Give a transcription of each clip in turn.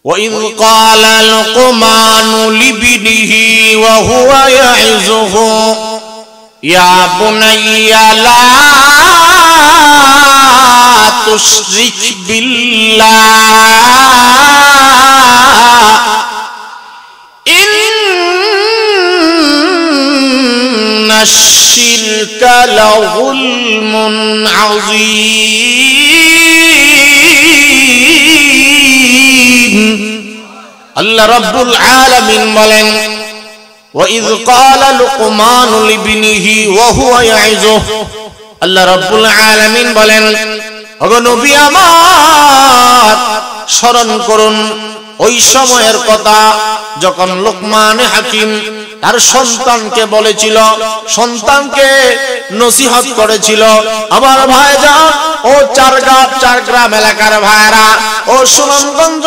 وإذ قال لقمان لابنه وهو يعظه يا بني لا تشرك بالله إن الشرك لظلم عظيم আল্লাহ রাব্বুল আলামিন বলেন وإذ قال لقمان لابنه وهو يعظه আল্লাহ রাব্বুল আলামিন বলেন ওগো নবী আমার স্মরণ করুন ওই সময়ের কথা যখন লোকমান হাকিম তার সন্তানকে বলেছিল, সন্তানকে নসিহত করেছিল, আমার ভাইজান ও চার গ্রাম এলাকার ভাইরা ও সুনামগঞ্জ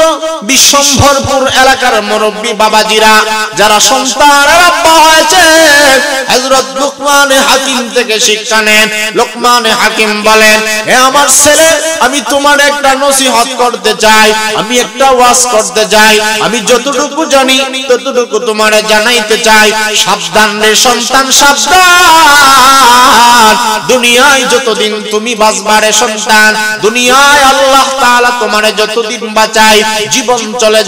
বিশ্বম্ভরপুর এলাকার মুরব্বী বাবাজিরা যারা সন্তানের আব্বা হয়েছে হযরত লোকমান হাকিম থেকে শিক্ষা নেন। লোকমান হাকিম বলেন, হে আমার ছেলে, আমি তোমার একটা নসিহত করতে চাই, আমি একটা ওয়াজ করতে চাই, আমি যতটুকু জানি ততটুকু তোমারে জানাইতে চাই। সাবধান রে সন্তান, সাবধান, দুনিয়ায় যতদিন তুমি বাঁচবা রে সন্তান, দুনিয়ায় আল্লাহ তাআলা তোমারে যতদিন বাঁচায়, জীবন চলে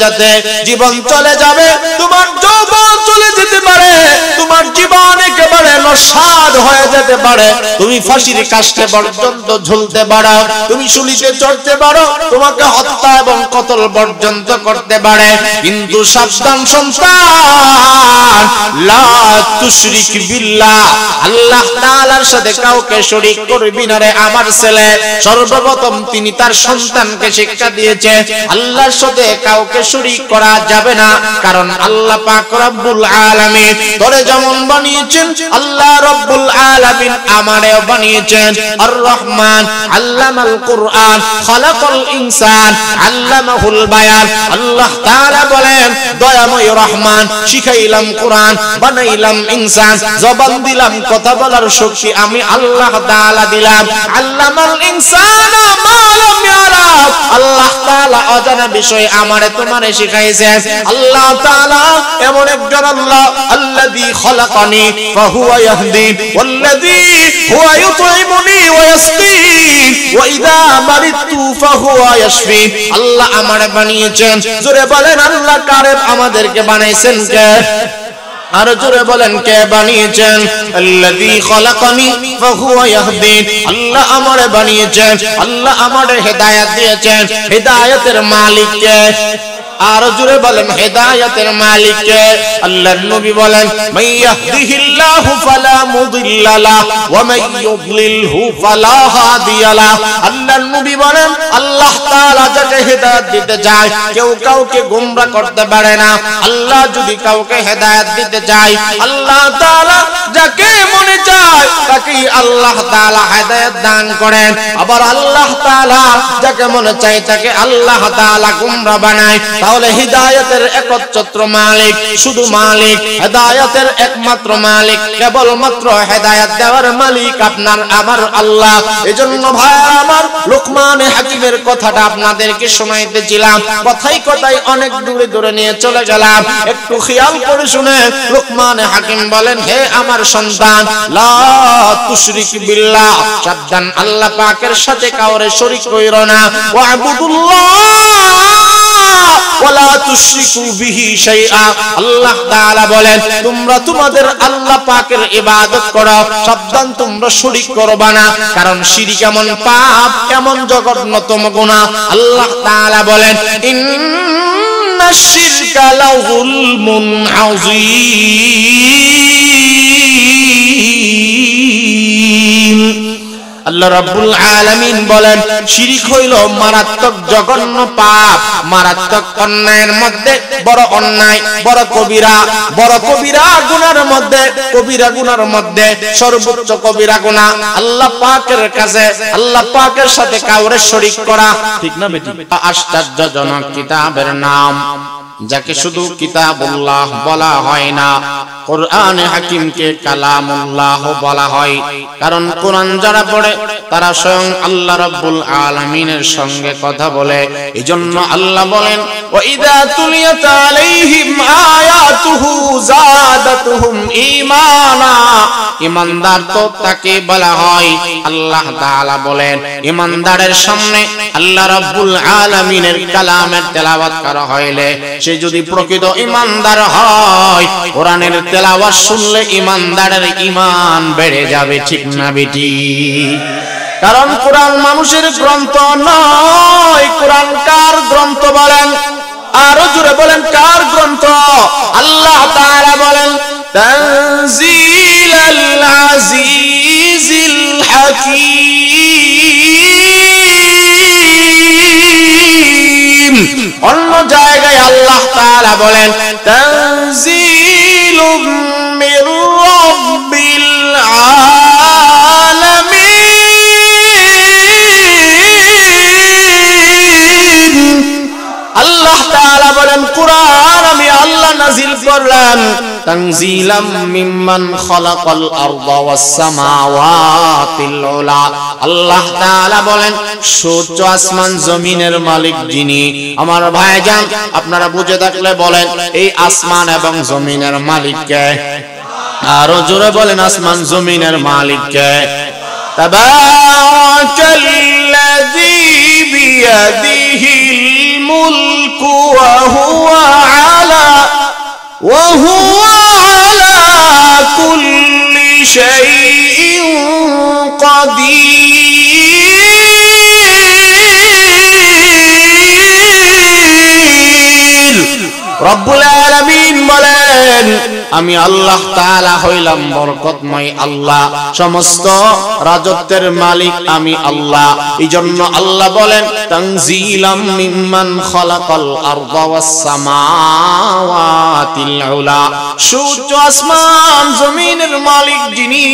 যাবে, তোমার যৌবন চলে যেতে পারে, তোমার জীবন একেবারে নস্বাদ হয়ে যেতে পারে, তুমি ফাঁসির কাস্টে পর্যন্ত ঝুলতে পারো, তুমি শুলিতে চড়তে পারো, তোমাকে হত্যা এবং কতল পর্যন্ত করতে পারে, কিন্তু সাবধান সন্তান, লা তুশরিক বিল্লাহ, আল্লাহ তাআলার সাথে কাউকে শরীক করবি না রে আমার ছেলে। সর্বপ্রথম তিনি তার সন্তানকে শিক্ষা দিয়েছে আল্লাহর সাথে কাউকে শরীক করা যাবে না, কারণ আল্লাহ পাক রব্বুল আলামিন তোরে যেমন বানিয়েছেন আল্লাহ রব্বুল আলামিন আমারেও বানিয়েছেন। আর রহমান আল্লামাল কুরআন খালাকাল ইনসান আল্লামাহুল বায়ান। আল্লাহ তাআলা বলেন, দয়াময় রহমান, শিখাইলাম কোরআন, বানাইলাম ইনসান, জবান দিলাম, কথা বলার শক্তি আমি আল্লাহ তাআলা দিলাম। আল্লামাল ইনসানা মা লাম ইয়ালাম, আল্লাহ তাআলা অজানা বিষয় আমারে তোমারে শিখাইছেন। আল্লাহ তাআলা এমন একজন আল্লাহ, আল্লাযী খলাকানি ফাহুয়া ইয়াহদিন ওয়াল্লাযী হুয়া ইউতঈমুনি ওয়া ইয়াসকিন ওয়া ইযা মারিতু ফাহুয়া ইয়াশফিন। আল্লাহ আমারে বানিয়েছেন। জোরে বলেন আল্লাহ কারে আমাদেরকে বানাইছেন কে? আর জোরে বলেন কে বানিয়েছেন? আল্লাযী খলাকানি ফাহুয়া ইয়াহদিন, আল্লাহ আমারে বানিয়েছেন, আল্লাহ আমারে হেদায়েত দিয়েছেন। হেদায়েতের মালিক কে? আর জোরে বলেন হেদায়েতের মালিক কে? আল্লাহর নবী বলেন, মাইয়াহদিহিল্লাহু ফালা মুদিল্লা লাহু ওয়া মাইয়ুদ্লিলহু ফালা হাদিয়া লাহু। আল্লাহর নবী বলেন, আল্লাহ তাআলা যাকে হেদায়েত দিতে চায় কেউ কাউকে গোমরা করতে পারে না। আল্লাহ যদি কাউকে হেদায়েত দিতে চায়, আল্লাহ তাআলা যাকে মনে চায় তাকেই আল্লাহ তাআলা হেদায়েত দান করেন। আবার আল্লাহ তাআলা যাকে মনে চায় তাকে আল্লাহ তাআলা গোমরা বানায়। তাহলে হিদায়াতের একচ্ছত্র মালিক, শুধু মালিক, হেদায়েতের একমাত্র মালিক, কেবলমাত্র হেদায়েত দেওয়ার মালিক আপনার আমার আল্লাহ। এজন্য ভাই আমার, লোকমান হাকিমের কথাটা আপনাদেরকে শোনাইতেছিলাম, কথাই অনেক দূরে নিয়ে চলে গেলাম, একটু খেয়াল করে শুনে। লোকমান হাকিম বলেন, হে আমার সন্তান, লা তুশরিক বিল্লাহ, সাবধান, আল্লাহ পাকের সাথে কাউরে শরীক কইরো না। ওয়াবুদুল্লাহ ওয়ালা তুশরিকু বিহি শাইআ, আল্লাহ তাআলা বলেন তোমরা তোমাদের আল্লাহ পাকের ইবাদত করো, সাবধান তোমরা শরীক করবা না, কারণ শিরক এমন পাপ, এমন জঘন্যতম গুনাহ। আল্লাহ তাআলা বলেন, ইন্নাশ শিরকা লাযুলমুন আযীম। আল্লাহ রাব্বুল আলামিন বলেন, শিরক হইল মারাত্মক জঘন্য পাপ, মারাত্মক অন্যায়ের মধ্যে বড় অন্যায়, বড় কবিরা গুনার মধ্যে, কবিরা গুনার মধ্যে সর্বোচ্চ কবিরা গুনাহ আল্লাহ পাকের কাছে, আল্লাহ পাকের সাথে কাউরে শরীক করা, ঠিক না বেটি? আশ্চর্যজনক কিতাবের নাম যাকে শুধু কিতাবুল্লাহ বলা হয় না, কোরআনে হাকিমকে কালামুল্লাহ বলা হয়। কারণ কোরআন যারা পড়ে তারা স্বয়ং আল্লাহ রাব্বুল আলামিনের সঙ্গে কথা বলে। এজন্য আল্লাহ বলেন, ওয়া ইযা তুলিয়াত আলাইহিম আয়াতুহু যাদাতুহুম ঈমানা। ঈমানদার তো তাকে বলা হয়, আল্লাহ তাআলা বলেন ঈমানদারের সামনে আল্লাহ রাব্বুল আলামিনের কালামের তেলাওয়াত করা হইলে সে যদি প্রকৃত ঈমানদার হয়, কোরআনের তেলাওয়াত শুনলে ঈমানদারের ঈমান বেড়ে যাবে। ঠিক না বেটি? কারণ কোরআন মানুষের গ্রন্থ নয়। কোরআন কার গ্রন্থ বলেন? আরো জোরে বলেন, কার গ্রন্থ? আল্লাহ তাআলা বলেন, তানজিলাল আজিজিল হাকীম। অন্য জায়গায় আল্লাহ তাআলা বলেন, তানজিলুম মির রাব্বিল আলামিন। আল্লাহ তাআলা বলেন, কুরআন আমি আল্লাহ নাযিল করলাম তানজিলাম মিম্মান খালাকাল আরদা ওয়াস সামাওয়াতিল উলা। আল্লাহ তাআলা বলেন, সূর্য আসমান জমিনের মালিক যিনি। আমার ভাইজান, আপনারা বুঝে থাকলে বলেন, এই আসমান এবং জমিনের মালিক কে? আরো জোরে বলেন, আসমান জমিনের মালিক কে? তাবারাকাল্লাযী বিয়াদিহিল মুলকু ওয়া হুয়া আলা কুল্লি শাইইন কাদির। রব্বুল আলামিন বলেন, আমি আল্লাহ তাআলা হইলাম বরকতময় আল্লাহ, সমস্ত রাজত্বের মালিক আমি আল্লাহ। এইজন্য আল্লাহ বলেন, তানজিলাম মিম্মান খালাকাল আরদা ওয়াস সামাওয়াতিল উলা। সূর্য আসমান জমিনের মালিক যিনি,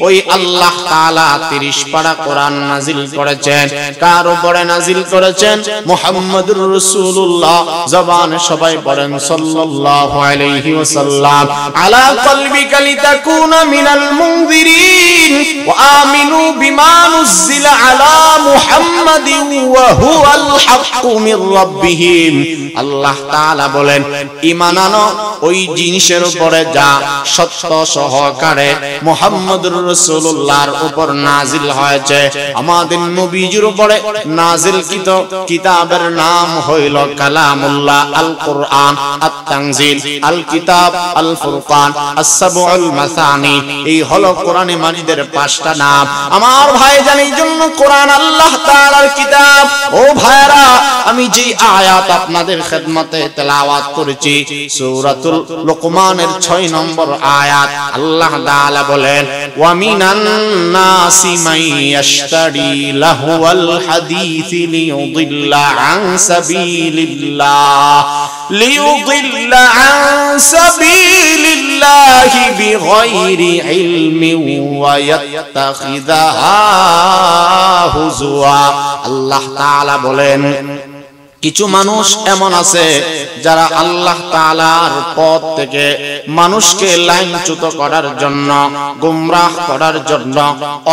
ওই আল্লাহ তাআলা 30 পারা কোরআন নাজিল করেছেন। কার উপরে নাজিল করেছেন? মুহাম্মদুর রাসূলুল্লাহ। জবানে সবাই বলেন সাল্লাল্লাহু আলাইহি ওয়াসাল্লাম। আলা কলবিকা লিতাকুনা মিনাল মুনযিরিন ওয়া আমিনু বিমা নুজিলা আলা মুহাম্মাদিন ওয়া হুয়াল হাক্কু মির রাব্বিহিম। আল্লাহ তাআলা বলেন, ঈমান আনো ওই জিনিসের উপরে যা সত্য সহকারে মুহাম্মদুর রাসূলুল্লাহর উপর নাজিল হয়েছে। আমাদের নবীজির উপরে নাজিলকৃত কিতাবের নাম হইল কালামুল্লাহ, আল কোরআন, আত তানজিল, আল কিতাব, আল ফুরকান, আস-সাবউল মাসানি। এই হলো কোরআনে মাজিদের 5টা নাম। আমার ভাই জানি জন্য কোরআন আল্লাহ তাআলার কিতাব। ও ভাইরা, আমি যে আয়াত আপনাদের খেদমতে তেলাওয়াত করেছি সূরাতুল লুকমানের 6 নম্বর আয়াত। আল্লাহ তাআলা বলেন, ওয়া মিনান নাসি মান ইয়াশতারি লাহুল হাদিসি লিয়ুদিল্লা আন সাবিলিল্লাহি বিগাইরি ইলমিন ওয়া ইয়াত্তাখিযাহা হুজুয়া। আল্লাহ তাআলা বলেন, কিছু মানুষ এমন আছে যারা আল্লাহ তাআলার পথ থেকে মানুষকে লাইনচ্যুত করার জন্য, গোমরাহ করার জন্য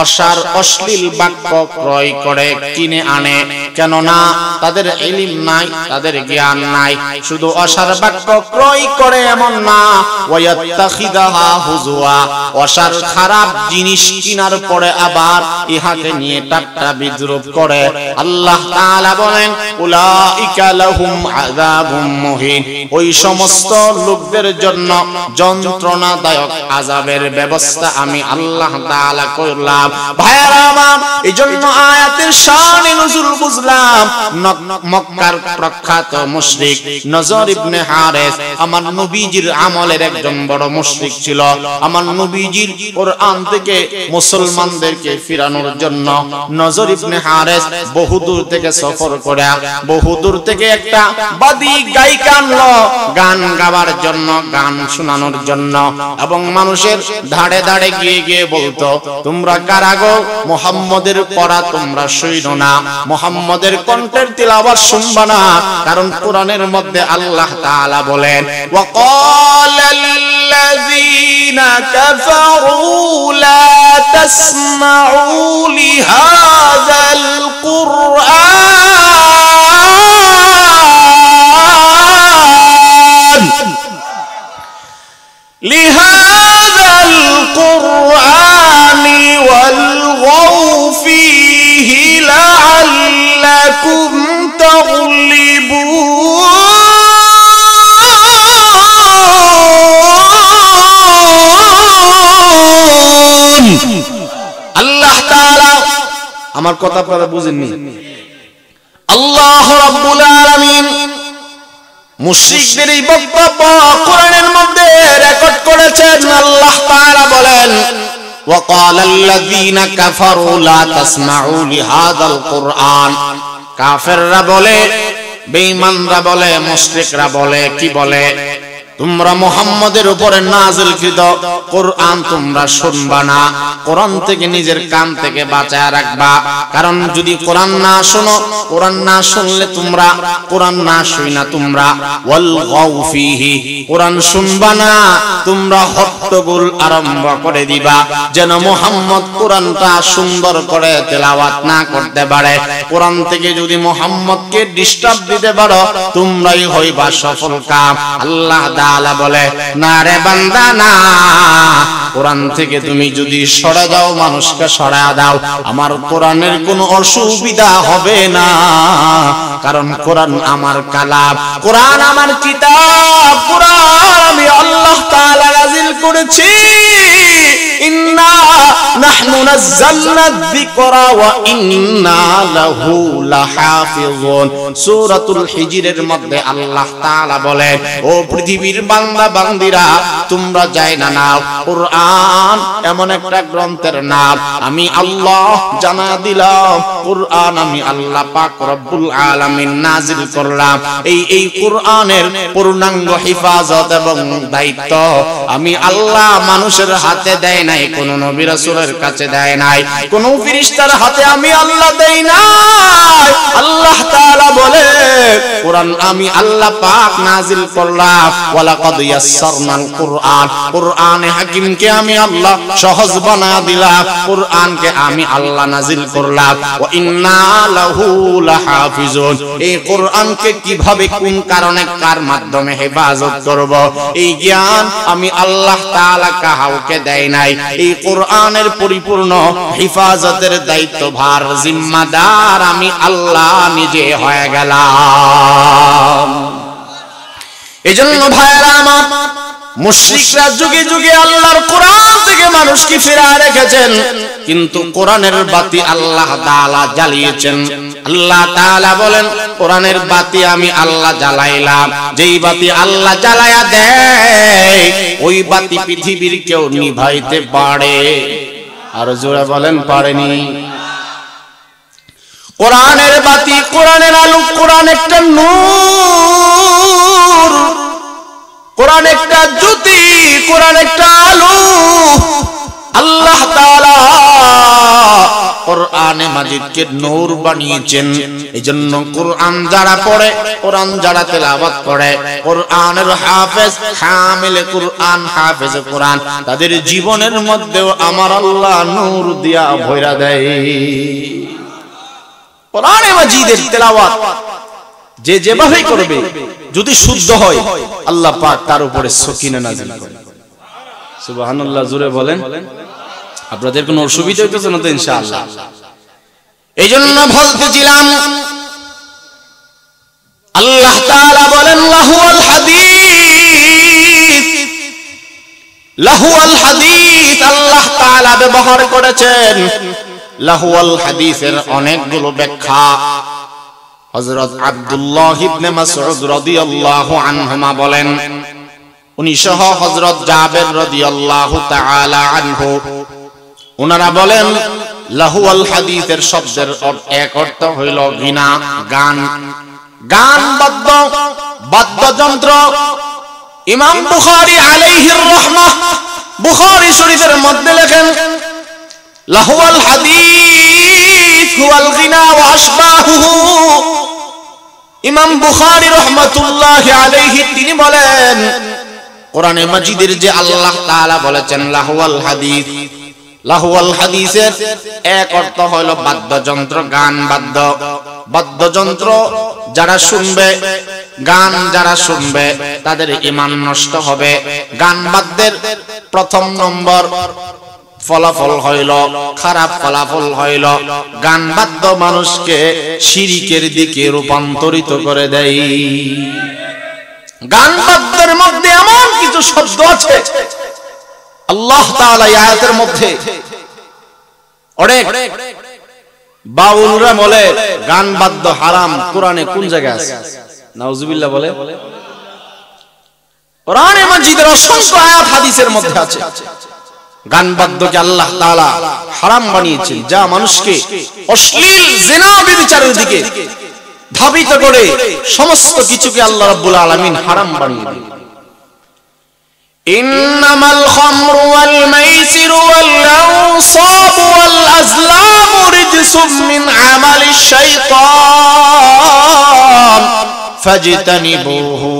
অসার অশ্লীল বাক্য ক্রয় করে কিনে আনে। কেননা তাদের ইলম নাই, তাদের জ্ঞান নাই। শুধু অসার বাক্য ক্রয় করে এমন না, ওয়ায়াত্তাখিদাহা হুজুয়া, অসার খারাপ জিনিস কিনার পরে আবার ইহাকে নিয়ে ঠাট্টা বিদ্রুপ করে। আল্লাহ তাআলা বলেন, উলাইকা লাহুম আযাবুম মুহিন। ওই সমস্ত লোকদের জন্য যন্ত্রণাদায়ক আযাবের ব্যবস্থা আমি আল্লাহ তাআলা করলাম। ভাইরা আমার, এইজন্য আয়াতের শানে নুজুল বুঝলাম। মক্কার প্রখ্যাত মুশরিক নজর ইবনে হারিস আমার নবীজির আমলের একজন বড় মুশরিক ছিল। আমার নবীজির কোরআন থেকে মুসলমানদেরকে ফিরানোর জন্য নজর ইবনে হারিস বহুদূর থেকে সফর করে, বহুদূর বহুদূর থেকে একটা বাদী গায়িকা আনলো গান গাবার জন্য, গান শোনানোর জন্য, এবং মানুষের ধাড়ে ধাড়ে গিয়ে গিয়ে বলতো, তোমরা কারা গো? মুহাম্মদের পড়া তোমরা শুনো না, মুহাম্মদের কণ্ঠের তিলাওয়াত শুনবা না, কারণ কোরআনের মধ্যে আল্লাহ তাআলা বলেন, ওয়াকালাল্লাযীনা কাফারু লা তাসমাউ লিহাযাল কুরআন লিহাযাল কুরআনি ওয়ালগাউ ফীহি লাআল্লাকুম তাগলিবুন। আল্লাহ তাআলা, আমার কথা আপনারা বুঝেননি, আল্লাহ রাব্বুল আলামিন মুশরিকদের এই বক্তব্য কোরআনের মধ্যে রেকর্ড করেছেন। আল্লাহ তাআলা বলেন, ওয়াকালাল্লাযীনা কাফারু লা তাসমাউ লিহাযাল কুরআন। কাফেররা বলে, বেঈমানরা বলে, মুশরিকরা বলে, কি বলে? তোমরা মুহাম্মদের উপরে নাযিলকৃত কোরআন তোমরা শুনবা না, কোরআন থেকে নিজের কান থেকে বাঁচায় রাখবা, কারণ যদি কোরআন না শোনো, কোরআন না শুনলে তোমরা, কোরআন না শুইনা তোমরা ওয়ালগাউ ফীহি, কোরআন শুনবা না, তোমরা হট্টগোল আরম্ভ করে দিবা যেন মুহাম্মদ কোরআনটা সুন্দর করে তেলাওয়াত না করতে পারে। কোরআন থেকে যদি মুহাম্মদকে ডিস্টার্ব দিতে পারো, তোমরাই হইবা সফল কাম। আল্লাহ তাআলা বলে, না রে বান্দা না, কোরআন থেকে তুমি যদি সরে যাও, মানুষকে সরায়া দাও, আমার কোরআনের কোনো অসুবিধা হবে না, কারণ কোরআন আমার কালাম, কোরআন আমার কিতাব, কোরআন আমি আল্লাহ তাআলা নাযিল করেছি। ইন্না নাহনু নাযালনা যিকরা ওয়া ইন্না লাহু লাহাফিজুন। সূরাতুল হিজরের মধ্যে আল্লাহ তাআলা বলেন, ও পৃথিবীর বান্দা বান্দিরা, তোমরা যাই না নাও, কোরআন এমন একটা গ্রন্থের নাম, আমি আল্লাহ জানা দিলাম, কোরআন আমি আল্লাহ পাক রব্বুল আলামিন নাযিল করলাম। এই কোরআনের পূর্ণাঙ্গ হিফাজত এবং দায়িত্ব আমি আল্লাহ মানুষের হাতে দেয় নাই, কোন নবী রাসূলের কাছে দেয় নাই, কোন ফেরেশতার হাতে আমি আল্লাহ দেই নাই। আল্লাহ তাআলা বলে, কোরআন আমি আল্লাহ পাক নাযিল করলাম। ওয়ালাকাদ ইয়াসসারনাল কুরআন, কোরআনে হাকিমকে আমি আল্লাহ সহজ বানায়া দিলাম, কোরআনকে আমি আল্লাহ নাযিল করলাম। ওয়া ইন্না লাহু লাহাফিজুন, এই কোরআনকে কিভাবে, কোন কারণে, কার মাধ্যমে হেফাজত করব, এই জ্ঞান আমি আল্লাহ তাআলা কাউকে দেয় নাই। এই কোরআনের পরিপূর্ণ হেফাজতের দায়িত্ব ভার জিম্মাদার আমি আল্লাহ নিজে হয়ে গেলাম। এজন্য ভাইরা আমার, মুশরিকরা যুগে যুগে আল্লাহর কোরআন থেকে মানুষকে ফিরিয়ে রেখেছেন, কিন্তু কোরআনের বাতি আল্লাহ তাআলা জ্বালিয়েছেন। আল্লাহ তাআলা বলেন, কোরআনের বাতি আমি আল্লাহ জ্বালাইলাম, যেই বাতি আল্লাহ জ্বালায়া দেয়, ওই বাতি পৃথিবীর কেউ নিভাইতে পারে? আর জোরে বলেন, পারেনি। কোরআনের বাতি, কোরআনের আলো, কোরআন একটা নূর, কোরআন একটা জ্যোতি, কোরআন একটা আলো। আল্লাহ তাআলা কোরআনে মাজিদকে নূর বানিয়েছেন। এইজন্য কোরআন যারা পড়ে, কোরআন যারা তেলাওয়াত করে, কোরআনের হাফেজ, হামিলে কোরআন, হাফেজে কোরআন, তাদের জীবনের মধ্যেও আমার আল্লাহ নূর দিয়া ভরা দেয়। কোরআনে মাজিদের তেলাওয়াত যে যেভাবে করবে, যদি শুদ্ধ হয়, আল্লাহ পাক তার উপরে সকিনা নাযিল করেন। সুবহানাল্লাহ, জোরে বলেন। আপনাদের কোনো অসুবিধা হইতেছে না তো? ইনশাআল্লাহ। এইজন্য বলতেছিলাম, আল্লাহ তাআলা বলেন, লাহুল হাদিস, লাহুল হাদিস আল্লাহ তাআলা ব্যবহার করেছেন। লাহুল হাদিসের অনেকগুলো ব্যাখ্যা। হযরত আব্দুল্লাহ ইবনে মাসউদ রাদিয়াল্লাহু আনহুমা বলেন, উনি সহ হযরত জাবের রাদিয়াল্লাহু তাআলা আনহু, ওনারা বলেন, লাহুল হাদিসের শব্দের এক অর্থ হইল গিনা, গান। গান বাদ্যযন্ত্র। ইমাম বুখারী আলাইহির রাহমাহ বুখারী শরীফের মধ্যে লেখেন, লাহুয়াল হাদিস হুয়াল গিনা ওয়া আশবাহুহু। ইমাম বুখারী রাহমাতুল্লাহি আলাইহি তিনি বলেন, কোরআনে মাজিদের যে আল্লাহ তাআলা বলেছেন লাহুয়াল হাদিস, লাহুয়াল হাদিসের এক অর্থ হলো বাদ্যযন্ত্র, গান বাদ্যযন্ত্র যারা শুনবে, গান যারা শুনবে তাদের ঈমান নষ্ট হবে। গান বাদ্যের প্রথম নম্বর ফলাফল হইল, খারাপ ফলাফল হইল, গান বাদ্য মানুষকে শিরকের দিকে রূপান্তরিত করে দেয়। গান বাদ্যের মধ্যে এমন কিছু শব্দ আছে আল্লাহ তাআলা এই আয়াতের মধ্যে, অনেক বাউলরা বলে গান বাদ্য হারাম, কোরআনে কোন জায়গায় আছে? নাউজুবিল্লাহ বলে। কোরআনে মাজিদের অসংখ্য আয়াত হাদিসের মধ্যে আছে গান বাদ্যকে আল্লাহ তাআলা হারাম বানিয়েছেন, যা মানুষকে অশ্লীল জিনা ব্যভিচারের দিকে ধাবিত করে। সমস্ত কিছুকে আল্লাহ রাব্বুল আলামিন হারাম বানিয়ে দিয়েছেন। ইন্নামাল খামরু ওয়াল মাইসিরু ওয়াল আনসাবু ওয়াল আজলামু রিজসুম মিন আমালিশ শাইতান ফাজতানিবুহু।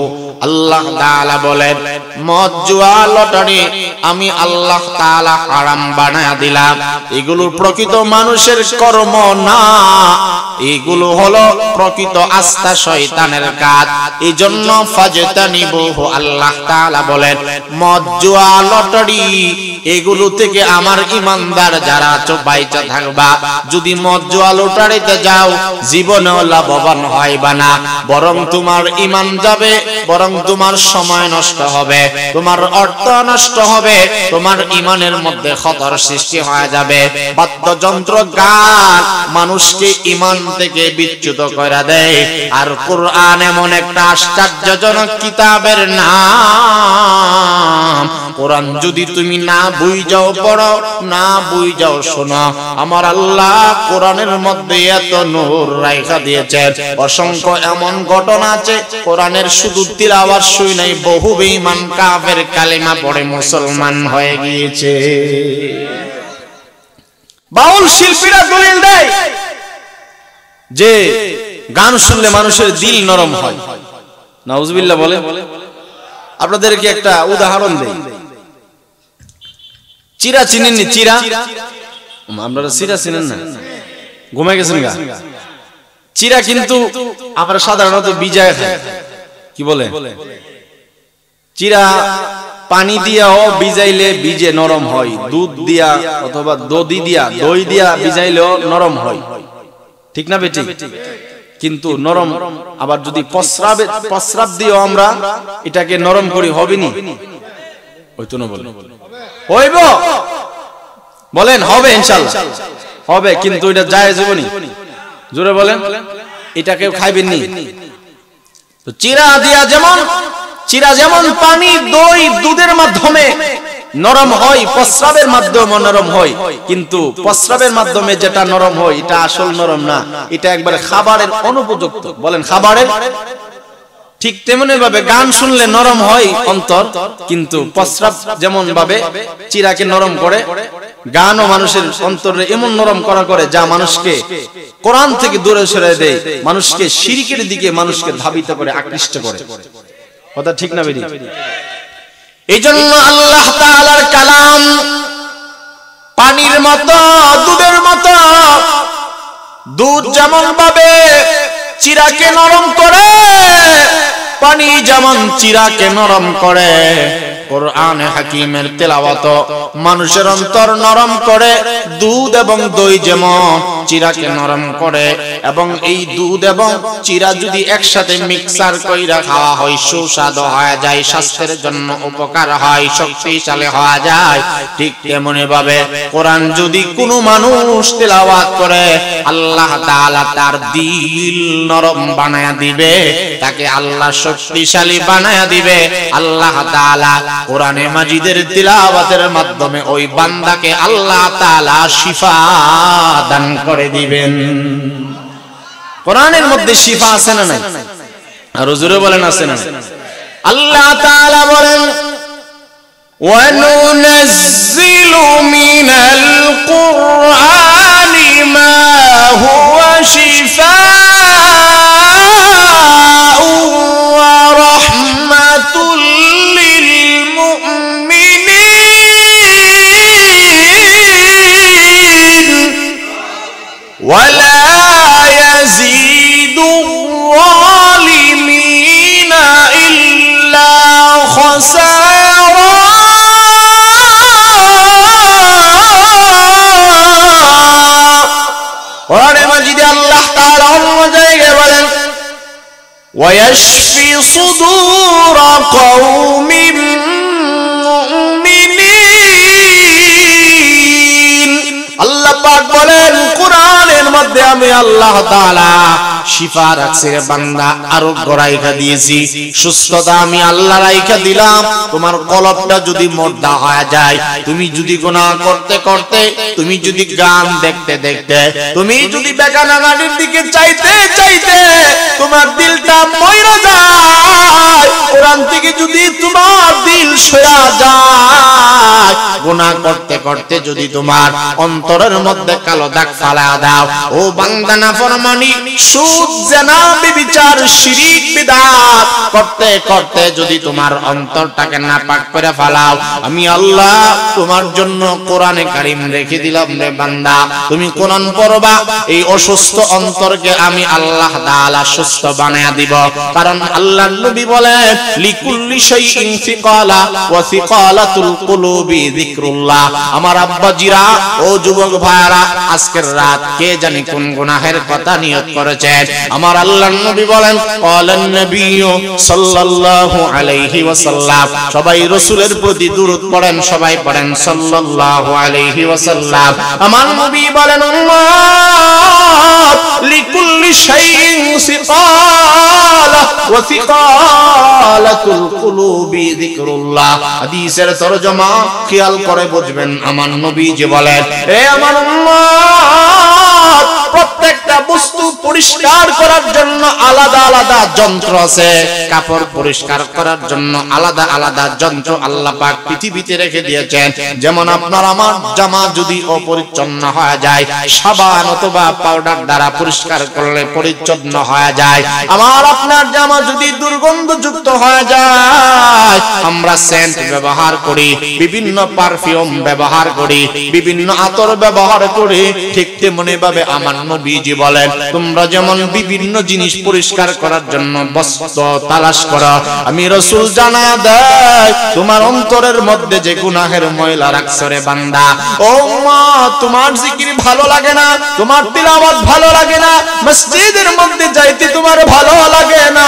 আল্লাহ তাআলা বলেন, মদ, জুয়া, লটারি আমি আল্লাহ তাআলা হারাম বানায়া দিলাম। এগুলো প্রকৃত মানুষের কর্ম না, এগুলো হলো প্রকৃত আস্থা শয়তানের কাজ। এইজন্য ফাজতানিবুহু, আল্লাহ তাআলা বলেন মদ, জুয়া, লটারি এগুলো থেকে আমার ঈমানদার যারা আছো বাইচা থাকবা। যদি মদ, জুয়া, লটারিতে যাও জীবনেও লাভবান হইবা না, বরং তোমার ঈমান যাবে, বরং তোমার সময় নষ্ট হবে, তোমার অর্থ নষ্ট হবে, তোমার ঈমানের মধ্যে খতর সৃষ্টি হয়ে যাবে। বাদ্যযন্ত্র, গান মানুষকে ঈমান থেকে বিচ্যুত করে দেয়। আর কোরআন এমন একটা আশ্চর্যজনক কিতাবের নাম, কোরআন যদি তুমি না বুঝাও পড়ো, না বুঝাও শোনো, আমার আল্লাহ কোরআনের মধ্যে এত নূর রাখা দিয়েছেন। অসংখ্য এমন ঘটনা আছে কোরআনের শুধু তিলাওয়াত শুই নাই, বহু বেঈমান কাফের কালেমা পড়ে মুসলমান হয়ে গিয়েছে। বাউল শিল্পীরা দলিল দেয় যে গান শুনলে মানুষের দিল নরম হয়। নাউজুবিল্লাহ বলে। আপনাদেরকে একটা উদাহরণ দেই। চিরা চিনেননি? চিরা, আপনারা চিরা চিনেন না? ঘুমাই গেছেন গা? চিরা কিন্তু আমরা সাধারণত বিজায় খাই। কি বলে? চিরা পানি দিয়াও ভিজাইলে ভিজে নরম হয়, দুধ দিয়া অথবা দধি দিয়া, দই দিয়া ভিজাইলেও নরম হয়, ঠিক না বেটি? কিন্তু নরম আবার যদি প্রস্রাব দিয়েও আমরা এটাকে নরম করি, হবে নি? হইতো না বলেন? হইব? বলেন হবে? ইনশাআল্লাহ হবে, কিন্তু এটা জায়েজ হবে নি? জোরে বলেন। এটা কেউ খাইবেন নি? তো চিরা দিয়া চিরা যেমন পানি, দই, দুধের মাধ্যমে নরম হয়, প্রস্রাবের মাধ্যমে নরম হয়, কিন্তু প্রস্রাবের মাধ্যমে যেটা নরম হয় এটা আসল নরম না, এটা একবারে খাবারের অনুপযুক্ত। বলেন খাবারের। ঠিক তেমনি ভাবে গান শুনলে নরম হয় অন্তর, কিন্তু প্রস্রাব যেমন ভাবে চিরাকে নরম করে, গানও মানুষের অন্তরে এমন নরম করা করে যা মানুষকে কোরআন থেকে দূরে সরিয়ে দেয়, মানুষকে শিরকের দিকে মানুষকে ধাবিত করে, আকৃষ্ট করে। কথা ঠিক না বেরি? এই জন্য আল্লাহ তাআলার কালাম পানির মতো, দুধের মতো। দুধ যেমন ভাবে চিরাকে নরম করে, পানি যেমন চিরাকে নরম করে, কোরআনে হাকিমের তেলাওয়াত মানুষের অন্তর নরম করে। দুধ এবং দই যেমন চিরাকে নরম করে, এবং এই দুধ এবং চিরা যদি একসাথে মিক্সার কইরা খাওয়া হয় সুস্বাদু হয়ে যায়, স্বাস্থ্যের জন্য উপকার হয়, শক্তিশালী হয়ে যায়। ঠিক তেমনি ভাবে কোরআন যদি কোনো মানুষ তেলাওয়াত করে, আল্লাহ তাআলা তার দিল নরম বানায়া দিবে, তাকে আল্লাহ শক্তিশালী বানায়া দিবে। আল্লাহ তাআলা কোরআনে মাজিদের তিলাওয়াতের মাধ্যমে ওই বান্দাকে আল্লাহ তাআলা শিফা দান করে দিবেন। কোরআনের মধ্যে শিফা আছে না নাই? আর জোরে বলেন আছে না? আল্লাহ তাআলা বলেন ওয়া নুনাজ্জিলু মিনাল কুরআনি মা হুয়া শিফাa'un ওয়া রাহমাতুল লিল মুমিনিন ওয়া লা ইয়াজিদু যালিমিনা ইল্লা খাসারা। কোরআনে মাজিদে আল্লাহ তাআলা অন্য জায়গায় বলেন ওয়ায়াশফি সুদুরা কওমিন মুমিনিন। আল্লাহ পাক বলেন কোরআনের মধ্যে আমি আল্লাহ তাআলা শিফা রাখছি রে বান্দা, আরোগ্য রাইখা দিয়েছি, সুস্থতা আমি আল্লাহ রাইখা দিলাম। তোমার কলবটা যদি মোর্দা হয়ে যায়, তুমি যদি গুনাহ করতে করতে, তুমি যদি গান দেখতে দেখতে, তুমি যদি বেগানা গাড়ির দিকে চাইতে চাইতে তোমার দিলটা মইরা যায়, কোরআন থেকে যদি তোমার দিল সরা যায়, গুনাহ করতে করতে যদি তোমার অন্তরের মধ্যে কালো দাগ ফালা দাও, ও বান্দা নাফরমানি, সুদ, জিনা, ব্যভিচার, শিরক, বিদআত করতে করতে যদি তোমার অন্তরটাকে নাপাক করে ফেলাও, আমি আল্লাহ তোমার জন্য কোরআনে কারীম রেখে দিলাম রে বান্দা। তুমি কোরআন পড়বা, এই অসুস্থ অন্তরকে আমি আল্লাহ তাআলা সুস্থ বানায়া দিব। কারণ আল্লাহর নবী বলেন লিকুল্লি শাইইন ফিকালা ওয়া ফিকালাতুল কুলুবি যিকরুল্লাহ। আমার আব্বাজিরা, ও যুবক ভাইরা, আজকের রাত কে জানি কোন গুনাহের কথা নিয়ত করেছেন। আমার আল্লাহর নবী বলেন ক্বালান নবিয়্যু সাল্লাল্লাহু আলাইহি ওয়াসাল্লাম। সবাই রাসূলের প্রতি দুরূদ পড়েন, সবাই পড়েন সাল্লাল্লাহু আলাইহি ওয়াসাল্লাম। আমার নবী বলেন উম্মাত লিকুল্লি শাইইন সিকালা ওয়া সিকালাতুল কুলুবি যিকরুল্লাহ। হাদিসের তরজমা খেয়াল করে বুঝবেন। আমার নবী যে বলেন, এ আমার উম্মাত, প্রত্যেকটা বস্তু পরিষ্কার করার জন্য আলাদা আলাদা যন্ত্র আছে। কাপড় পরিষ্কার করার জন্য আলাদা আলাদা যন্ত্র আল্লাহ পাক পৃথিবীতে রেখে দিয়েছেন। যেমন আপনার আমার জামা যদি অপরিচ্ছন্ন হয়ে যায়, সাবান অথবা পাউডার দ্বারা পরিষ্কার করলে পরিচ্ছন্ন হয়ে যায়। আমার আপনার জামা যদি দুর্গন্ধযুক্ত হয়ে যায়, আমরা সেন্ট ব্যবহার করি, বিভিন্ন পারফিউম ব্যবহার করি, বিভিন্ন আতর ব্যবহার করি। ঠিক তেমনি ভাবে আমার নবীজি বলেন, তোমরা যেমন বিভিন্ন জিনিস পরিষ্কার করার জন্য বস্ত্র তালাশ করো, আমি রাসূল জানা দেয় তোমার অন্তরের মধ্যে যে গুনাহের ময়লা রাখছো রে বান্দা, ও মা, তোমার জিকির ভালো লাগে না, তোমার তিলাওয়াত ভালো লাগে না, মসজিদের মধ্যে যাইতে তোমার ভালো লাগে না,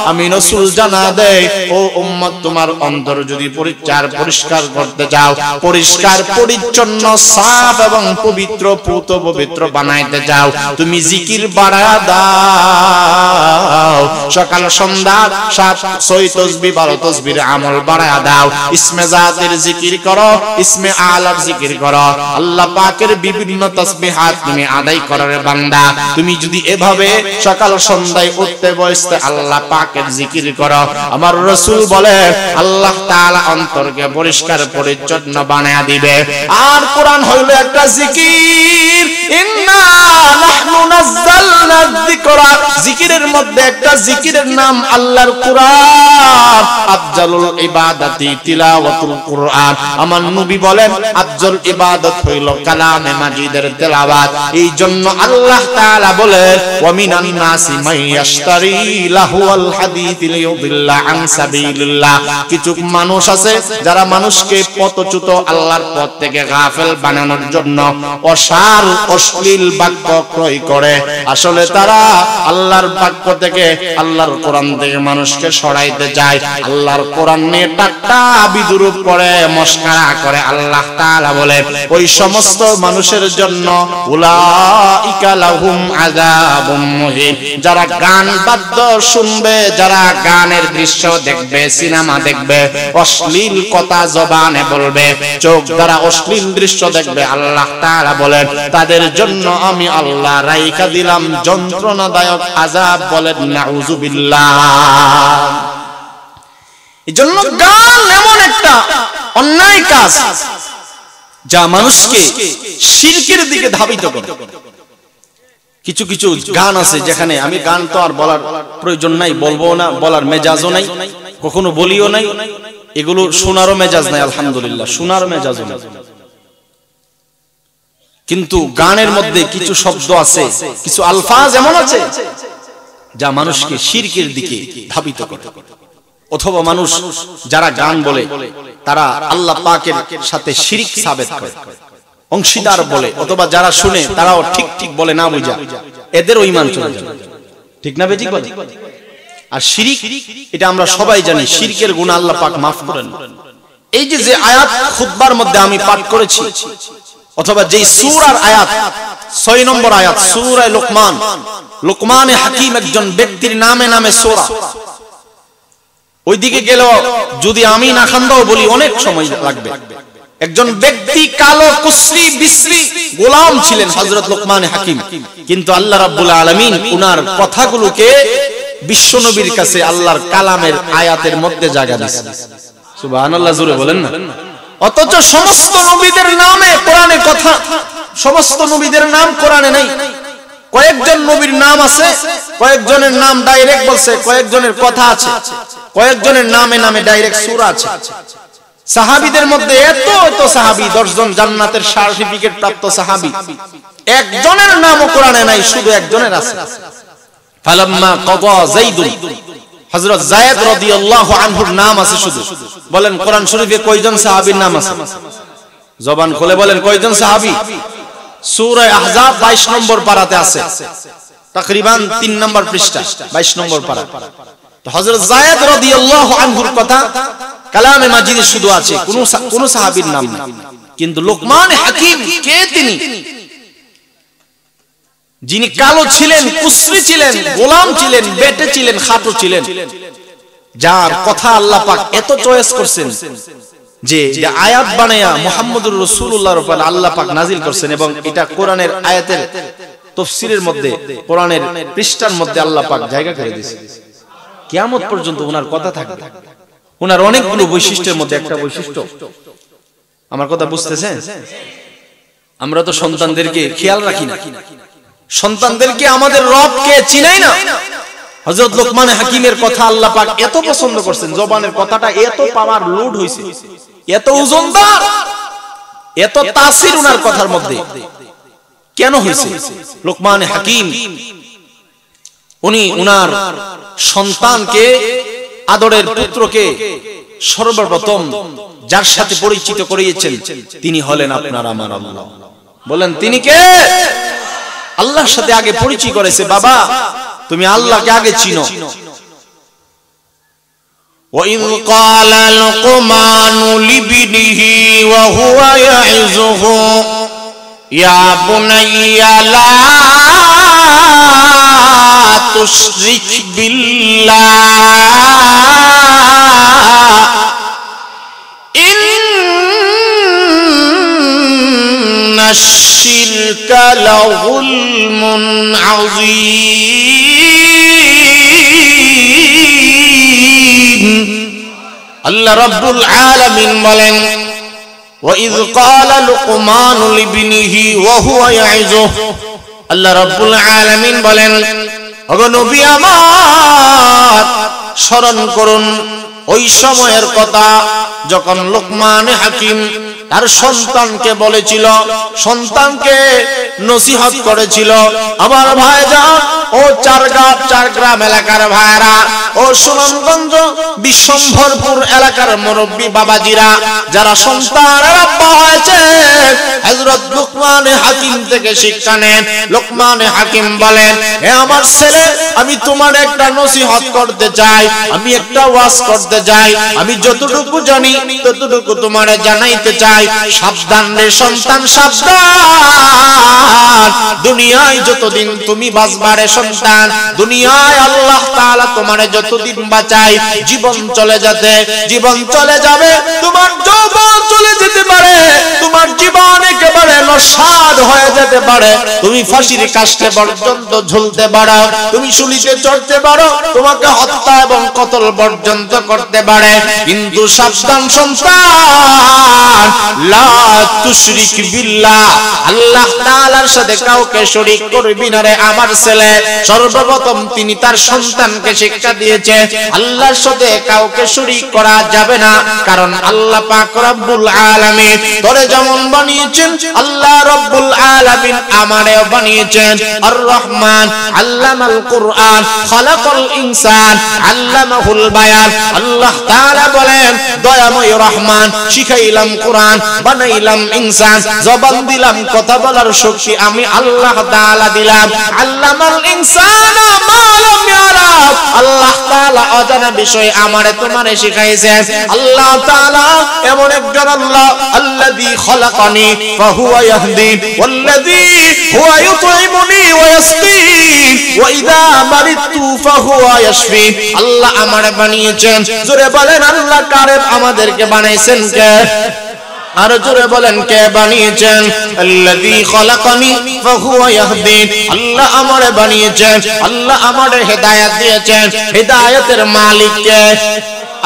আমি রাসূল জানা দেয় ও উম্মত, তোমার অন্তর যদি পরিষ্কার করতে যাও, পরিষ্কার পরিচ্ছন্ন সাফ এবং পবিত্র পুত পবিত্র বানাইতে যাও, তুমি জিকির বাড়া দাও। সকাল সন্ধ্যা 7-6 তাসবিহ 12 তাসবিহের আমল বাড়া দাও। ইসমে জাতের জিকির করো, ইসমে আলার জিকির করো, আল্লাহ পাকের বিভিন্ন তাসবিহাত তুমি আদায় করো রে বান্দা। তুমি যদি এভাবে সকাল সন্ধ্যায় উঠতে বসতে আল্লাহ পাকের জিকির করো, আমার রাসূল বলে আল্লাহ তাআলা অন্তরকে পরিষ্কার পরিচ্ছন্ন বানায়া দিবে। আর কোরআন হইল একটা জিকির, ইন্না নাহনু নাযালনা যিকরা, জিকিরের মধ্যে একটা জিকিরের নাম আল্লাহর কোরআন। আফজালুল ইবাদাতি তিলাওয়াতুল কোরআন। আমার নবী বলেন আফজাল ইবাদত হইল কালামে মাজিদের তেলাওয়াত। এই জন্য আল্লাহ তাআলা বলেন ওয়া মিনান নাসি মাইয়াশতারি লাহুল হাদিস লিয়ুদিল্লা আন সাবিলিল্লাহ। কিছু মানুষ আছে যারা মানুষকে পথচ্যুত, আল্লাহর পথ থেকে গাফেল বানানোর জন্য অসার অশ্লীল বাক্য ক্রয় করে। আসলে তারা আল্লাহর বাক্য থেকে, আল্লাহর কোরআন থেকে মানুষকে সরাইতে যায়, আল্লাহর কোরআন নিয়ে ঠাট্টা বিদ্রূপ করে, মস্করা করে। আল্লাহ তাআলা বলেন ওই সমস্ত মানুষের জন্য উলাইকা লাহুম আযাবুম মুহিন, যারা গান বাদ্য শুনবে, যারা গানের দৃশ্য দেখবে, সিনেমা দেখবে, অশ্লীল কথা জবানে বলবে, চোখ দ্বারা অশ্লীল দৃশ্য দেখবে, আল্লাহ তাআলা বলেন তাদের জন্য আমি আল্লাহ রাইখা দিলাম যন্ত্রণাদায়ক আযাব। বলেন নাউযুবিল্লাহ। এজন্য গান এমন একটা অন্যায় কাজ যা মানুষকে শিরকের দিকে ধাবিত করে। কিছু কিছু গান আছে যেখানে, আমি গান তো আর বলার প্রয়োজন নাই, বলবো না, বলার মেজাজও নাই, কখনো বলিও নাই, এগুলো শোনারও মেজাজ নাই, আলহামদুলিল্লাহ শোনার মেজাজও নাই। কিন্তু গানের মধ্যে কিছু শব্দ আছে, কিছু আলফাজ এমন আছে যা মানুষকে শিরকের দিকে ধাবিত করে। অথবা মানুষ যারা গান বলে তারা আল্লাহ পাকের সাথে শিরক সাবেত করে, অংশীদার বলে, অথবা যারা শুনে তারাও ঠিক ঠিক বলে না বুঝা, এদেরও ঈমান চলে যায়। ঠিক না বেঠিক? আর শিরক এটা আমরা সবাই জানি, শিরকের গুনাহ আল্লাহ পাক মাফ করেন। এই যে আয়াত খুতবার মধ্যে আমি পাঠ করেছি, অথবা যেই সূরার আয়াত 6 নম্বর আয়াত সূরা লোকমান, লোকমানে হাকিম একজন ব্যক্তির নামে নামে সূরা। ওইদিকে গেল যদি আমি না খান্দাও বলি অনেক সময় লাগবে। একজন ব্যক্তি কালো কুসরি বিশ্রী গোলাম ছিলেন হযরত লোকমান হাকিম, কিন্তু আল্লাহ রাব্বুল আলামিন উনার কথাগুলোকে বিশ্ব নবীর কাছে আল্লাহর কালামের আয়াতের মধ্যে জায়গা দিয়েছেন। সুবহানাল্লাহ, জোরে বলেন না। অথচ সমস্ত নবীদের নামে কোরআনে কথা, সমস্ত নবীদের নাম কোরআনে নাই। কয়েকজন নবীর নাম আছে, কয়েকজনের নাম ডাইরেক্ট বলছে, কয়েকজনের কথা আছে, কয়েকজনের নামে নামে ডাইরেক্ট সূরা আছে। সাহাবীদের মধ্যে এত সাহাবী, 10 জন জান্নাতের সার্টিফিকেট প্রাপ্ত সাহাবী, একজনের নামও কোরআনে নাই, শুধু একজনের আছে। ফালাম্মা কাদা যাইদুন, হযরত যায়েদ রাদিয়াল্লাহু আনহুর নাম আছে শুধু। বলেন কোরআন শরীফে কয়জন সাহাবীর নাম আছে? জবান খুলে বলেন কয়জন সাহাবী? সূরা আহজাব 22 নম্বর পারাতে আছে, তাকরিবান 3 নম্বর পৃষ্ঠা, 22 নম্বর পারা। তো হযরত যায়েদ রাদিয়াল্লাহু আনহুর কথা কালামে মাজিদে শুধু আছে, কোন সাহাবীর নাম নেই। কিন্তু লোকমান হাকিম কে? তিনি যিনি কালো ছিলেন, কুসরি ছিলেন, গোলাম ছিলেন, বেটে ছিলেন, খাটো ছিলেন, যার কথা আল্লাহ পাক এত চয়েস করছেন যে আয়াত বানায়া মুহাম্মদুর রাসূলুল্লাহর উপর আল্লাহ পাক নাজিল করছেন। এবং এটা কোরআনের আয়াতের তাফসীরের মধ্যে, কোরআনের পৃষ্ঠার মধ্যে আল্লাহ পাক জায়গা করে দিয়েছেন। কিয়ামত পর্যন্ত ওনার কথা থাকবে। ওনার অনেকগুলো বৈশিষ্ট্যের মধ্যে একটা বৈশিষ্ট্য, আমার কথা বুঝতেছেন? আমরা তো সন্তানদেরকে খেয়াল রাখি না, সন্তানদেরকে আমাদের রবকে চিনাই না। হযরত লোকমান হাকিমের কথা আল্লাহ পাক এত পছন্দ করছেন, জবানের কথাটা এত পাওয়ার লোড হইছে, এত ওজনদার, এত তাসির ওনার কথার মধ্যে। কেন হইছে? লোকমান হাকিম উনি ওনার সন্তানকে, আদরের পুত্রকে সর্বপ্রথম যার সাথে পরিচিত করিয়েছেন তিনি হলেন আপনার আমার আল্লাহ। বলেন তিনি কে? আল্লাহর সাথে আগে পরিচয় করেছে। বাবা তুমি আল্লাহকে আগে চিনো। وَإِذْ قَالَ لُقْمَانُ لِابْنِهِ وَهُوَ يَعِظُهُ يَا بُنَيَّ لَا تُشْرِكْ بِاللَّهِ إِنَّ الشِّرْكَ لَظُلْمٌ عَظِيمٌ। আল্লাহ রাব্বুল আলামিন বলেন, وَإِذْ قَالَ لُقْمَانُ لِابْنِهِ وَهُوَ يَعِظُهُ। আল্লাহ রাব্বুল আলামিন বলেন, ওগো নবী আমার স্মরণ করুন ওই সময়ের কথা যখন লোকমান হাকিম তার সন্তানকে বলেছিল, সন্তানকে নসিহত করেছিল, আমার ভাইজান ও চারগ্রাম এলাকার ভাইরা, ও সুনামগঞ্জ বিশ্বম্ভরপুর এলাকার মুরব্বী বাবাজিরা, যারা সন্তানের আব্বা হয়েছে, হযরত লোকমান হাকিম থেকে শিক্ষা নেন। লোকমান হাকিম বলেন, হে আমার ছেলে, আমি তোমার একটা নসিহত করতে চাই, আমি একটা ওয়াজ করতে চাই, আমি যতটুকু জানি ততটুকু তোমারে জানাইতে চাই। চাই। সাবধান রে সন্তান, সাবধান। দুনিয়ায় যতদিন তুমি বাঁচবা রে সন্তান, দুনিয়ায় আল্লাহ তাআলা তোমারে যতদিন বাঁচায়, জীবন চলে যাবে, তোমার যৌবন চলে যেতে পারে, তোমার জীবন একেবারে নস্বাদ হয়ে যেতে পারে, তুমি ফাঁসির কাষ্ঠে পর্যন্ত ঝুলতে পারো, তুমি শুলিতে চড়তে পারো, তোমাকে হত্যা এবং কতল পর্যন্ত করতে পারে। কিন্তু সাবধান সন্তান, লা তুশরিক বিল্লাহ, আল্লাহ তাআলার সাথে কাউকে শরীক করবি না রে আমার ছেলে। সর্বপ্রথম তিনি তার সন্তানকে শিক্ষা দিয়েছে আল্লাহর সাথে কাউকে শরীক করা যাবে না, কারণ আল্লাহ পাক রব্বুল আলামিন তোরে যেমন বানিয়েছেন, আল্লাহ রব্বুল আলামিন আমারেও বানিয়েছেন। আর রহমান আল্লামাল কুরআন, খালাকাল ইনসান আল্লামাহুল বায়ান। আল্লাহ তাআলা বলেন, দয়াময় রহমান, শিখাইলাম কোরআন, বানাইলাম ইনসান, জবান দিলাম, কথা বলার শক্তি আমি আল্লাহ তাআলা দিলাম। আল্লামাল ইনসানা মা লাম ইয়ালাম, আল্লাহ তাআলা অজানা বিষয় আমারে তোমারে শিখাইছেন। আল্লাহ তাআলা এমন একজন আল্লাহ, আল্লাযী খালাকানি ফাহুয়া ইয়াহদিন, ওয়াল্লাযী হুয়া ইউতঈমুনি ওয়া ইয়াসকিন, ওয়া ইযা মারিতু ফাহুয়া ইয়াশফিন। আল্লাহ আমারে বানিয়েছেন। জোরে বলেন আল্লাহ কারে আমাদেরকে বানাইছেন কে? আর জোরে বলেন কে বানিয়েছেন? আল্লাযী খালাকানি ফাহুয়া ইয়াহদিন, আল্লাহ আমারে বানিয়েছেন, আল্লাহ আমারে হেদায়েত দিয়েছেন। হেদায়েতের মালিক কে?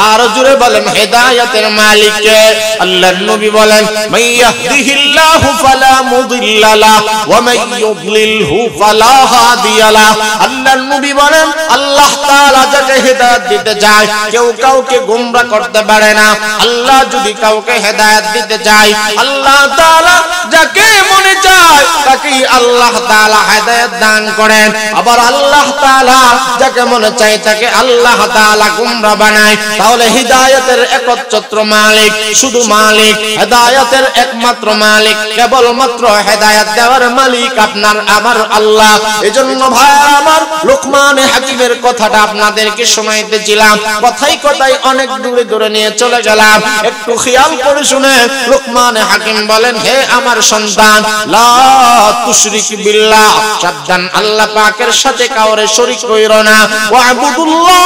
আর জোরে বলেন হেদায়েতের মালিক কে? আল্লাহর নবী বলেন, মাইয়াহদিহিল্লাহু ফালা মুদিল্লা লাহু ওয়া মাইয়ুদ্লিলহু ফালা হাদিয়া লাহু। আল্লাহর নবী বলেন, আল্লাহ তাআলা যাকে হেদায়েত দিতে চায় কেউ কাউকে গোমরা করতে পারে না। আল্লাহ যদি কাউকে হেদায়েত দিতে চায়, আল্লাহ তাআলা যাকে মনে চায় তাকেই আল্লাহ তাআলা হেদায়েত দান করেন। আবার আল্লাহ তাআলা যাকে মনে চায় তাকে আল্লাহ তাআলা গোমরা বানায়। তাহলে হিদায়াতের একচ্ছত্র মালিক, শুধু মালিক, হেদায়েতের একমাত্র মালিক, কেবলমাত্র হেদায়েত দেওয়ার মালিক আপনার আমার আল্লাহ। এজন্য ভাই আমার, লুকমানে হাকিমের কথাটা আপনাদেরকে শোনাইতেছিলাম, কথাই কথাই অনেক দূরে দূরে নিয়ে চলে গেলাম, একটু খেয়াল করে শুনে। লুকমানে হাকিম বলেন, হে আমার সন্তান, লা তুশরিক বিল্লাহ, সাবধান আল্লাহ পাকের সাথে কাউরে শরীক কইরো না। ওয়া'বুদুল্লাহ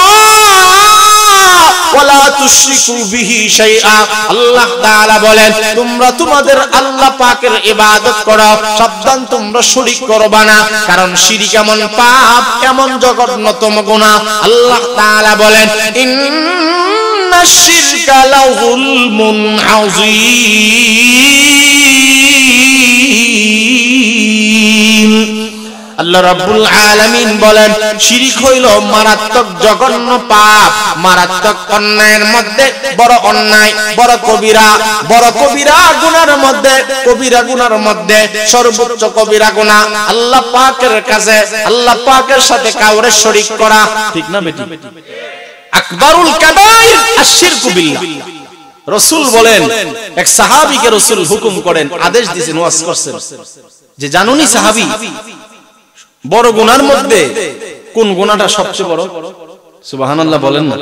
ওয়ালা তুশরিকু বিহি শাইআ, আল্লাহ তাআলা বলেন তোমরা তোমাদের আল্লাহ পাকের ইবাদত করো, সাবধান তোমরা শরীক করবা না, কারণ শিরক এমন পাপ, এমন জঘন্যতম গুনাহ। আল্লাহ তাআলা বলেন, ইন্নাশ শিরকা লাযুলমুন আযীম। আল্লাহ রাব্বুল আলামিন বলেন, শিরক হইল মারাত্মক জঘন্য পাপ, মারাত্মক অন্যায়ের মধ্যে বড় অন্যায়, বড় কবিরা, বড় কবিরা গুনার মধ্যে, কবিরা গুনার মধ্যে সর্বোচ্চ কবিরা গুনাহ। আল্লাহ পাকের কাছে, আল্লাহ পাকের সাথে কাউরে শরীক করা, ঠিক না বেটি? আকবারুল কাবাইর আশ-শিরকু বিল্লাহ। রাসূল বলেন, এক সাহাবীকে রাসূল হুকুম করেন, আদেশ দিয়েছেন, ওয়াজ করছেন যে জানুনি সাহাবী, বড় গুনার মধ্যে কোন গুনাহটা সবচেয়ে বড়? সুবহানাল্লাহ বলেন না।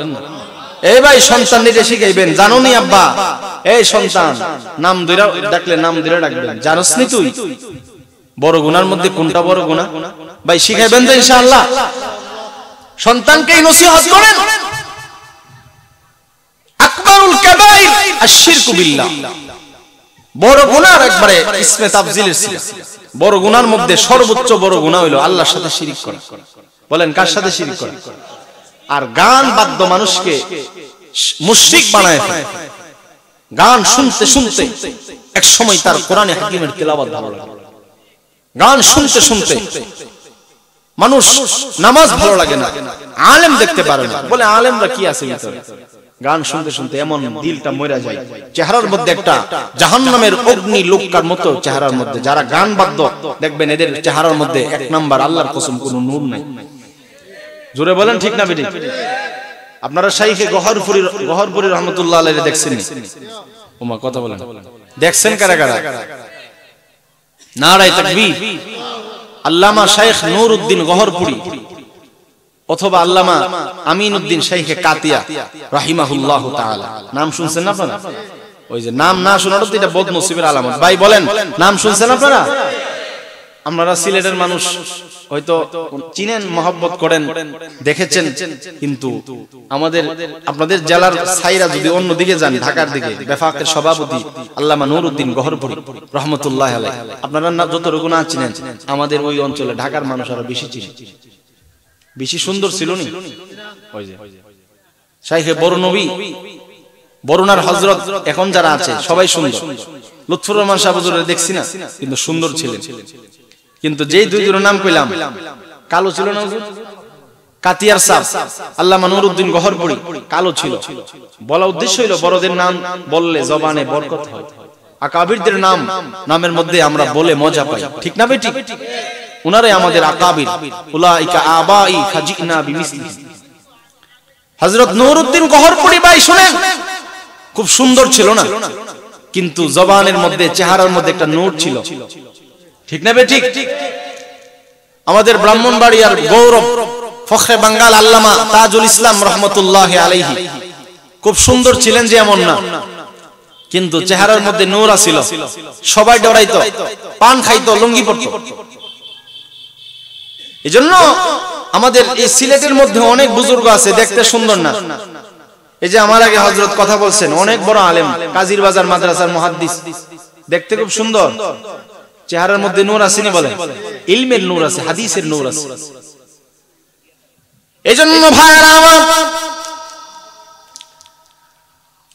এই ভাই সন্তানদের শিখাইবেন, জানোনি আব্বা, এই সন্তান নাম ধরে ডাকলে নাম ধরে ডাকবেন, জানোস নি তুই বড় গুনার মধ্যে কোনটা বড় গুনাহ? ভাই শিখাইবেন তো ইনশাআল্লাহ। সন্তানকে নসিহত করেন। আকবারুল কাবাইর আশ-শিরকু বিল্লাহ, বড় গুনার একবারে ইসমে তাফজিলের ছিল। বড় গুনার মধ্যে সর্বোচ্চ বড় গুনাহ হলো আল্লাহর সাথে শিরক করা। বলেন কার সাথে শিরক করা? আর গান বাদ্য মানুষকে মুশরিক বানায় ফেলে। গান শুনতে শুনতে এক সময় তার কোরআনে হাকিমের তেলাওয়াত ভালো লাগে, গান শুনতে শুনতে মানুষ নামাজ ভালো লাগে না, আলেম দেখতে পারে না, বলে আলেমরা কি আছে ভিতরে? গান শুনতে শুনতে এমন দিলটা মরে যায়, চেহারার মধ্যে একটা জাহান্নামের অগ্নি লোকার মতো চেহারার মধ্যে। যারা গান বাদ্য দেখবেন এদের চেহারার মধ্যে এক নাম্বার আল্লাহর কসম কোনো নূর নাই। জোরে বলেন ঠিক না বেটি? আপনারা শাইখে গহরপুরি রহমাতুল্লাহ আলাইহি দেখছেন? ওমা কথা বলেন, দেখছেন কারা কারা? নারায়ে তাকবীর। আল্লামা শাইখ নূরউদ্দিন গহরপুরি অথবা আল্লামা আমিনউদ্দিন শাইখে কাতিয়া রাহিমাহুল্লাহু তাআলা, নাম শুনছেন না আপনারা? ওই যে নাম না শোনাটা তো এটা বদনসিবের আলামত। ভাই বলেন, নাম শুনছেন আপনারা? আপনারা সিলেটের মানুষ হয়তো চিনেন, মহব্বত করেন, দেখেছেন, কিন্তু আমাদের আপনাদের জেলার ছাইরা যদি অন্যদিকে যান, ঢাকার দিকে, বেফাকের সভাপতি আল্লামা নুরউদ্দিন গহরপুরি রহমতুল্লাহ আলাইহি, আপনারা না যতটুকু না চিনেন, আমাদের ওই অঞ্চলে ঢাকার মানুষ আরো বেশি চিনে। বেশি সুন্দর ছিল নি ওই যে শাইখে বরনবী, বরুণার হযরত, এখন যারা আছে সবাই সুন্দর। লুৎফুর রহমান সাহেব হুজুরের দেখছি না, কিন্তু সুন্দর ছিলেন। কিন্তু যেই দুইজনের নাম কইলাম, কালো ছিল না হুজুর? কাতিয়ার সাহেব আল্লামা নুরউদ্দিন গহরপুরি কালো ছিল। বলা উদ্দেশ্য হইল বড়দের নাম বললে জবানে বরকত হয়, আকাবিরদের নামের মধ্যে আমরা বলে মজা পাই, ঠিক না বেটি? উনারে আমাদের আকাবির, উলাইকা আবাই ফাজিনা বিমিসলি। হযরত নুরউদ্দিন গহরপুরি ভাই শুনেন, খুব সুন্দর ছিল না, কিন্তু জবানের মধ্যে, চেহারার মধ্যে একটা নূর ছিল, ঠিক না বেঠিক? আমাদের ব্রাহ্মণবাড়িয়ার গৌরব, ফখরে বাঙ্গাল আল্লামা তাজুল ইসলাম রহমতুল্লাহ আলাইহি খুব সুন্দর ছিলেন যে এমন না, কিন্তু চেহারার মধ্যে নূর ছিল। সবাই ডরাইতো, পান খাইতো, লুঙ্গি পরতো। এজন্য আমাদের এই সিলেটের মধ্যে অনেক বুজুর্গ আছে, দেখতে সুন্দর না। এই যে আমার আগে হযরত কথা বলছেন, অনেক বড় আলেম, কাজীর বাজার মাদ্রাসার মুহাদ্দিস, দেখতে খুব সুন্দর, চেহারার মধ্যে নূর আছে নি? বলেন, ইলমের নূর আছে, হাদিসের নূর আছে। এজন্য ভাইরা আমার,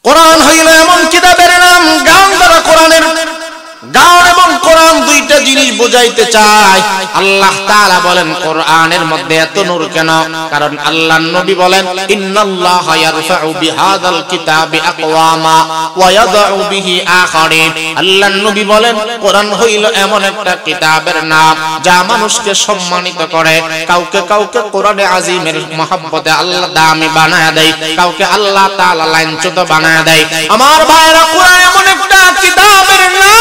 কোরআন হইল এমন কিতাবের নাম, গান দ্বারা কোরআনের গান এবং কোরআন দুইটা জিনিস বোঝাইতে চায়। আল্লাহ তাআলা বলেন কোরআনের মধ্যে এত নূর কেন? কারণ আল্লাহর নবী বলেন, ইন্নাল্লাহা ইয়ারফাউ বিহাযাল কিতাবি আকওয়ামা ওয়া ইয়াদউ বিহি আখারিন। আল্লাহর নবী বলেন কোরআন হইল এমন একটা কিতাবের নাম যা মানুষকে সম্মানিত করে। কাউকে কাউকে কোরআনে আজিমের মহব্বতে আল্লাহ দামি বানায়া দেয়, কাউকে আল্লাহ তাআলা লাঞ্ছিত বানায়া দেয়। আমার ভাইরা, কোরআন এমন একটা কিতাবের নাম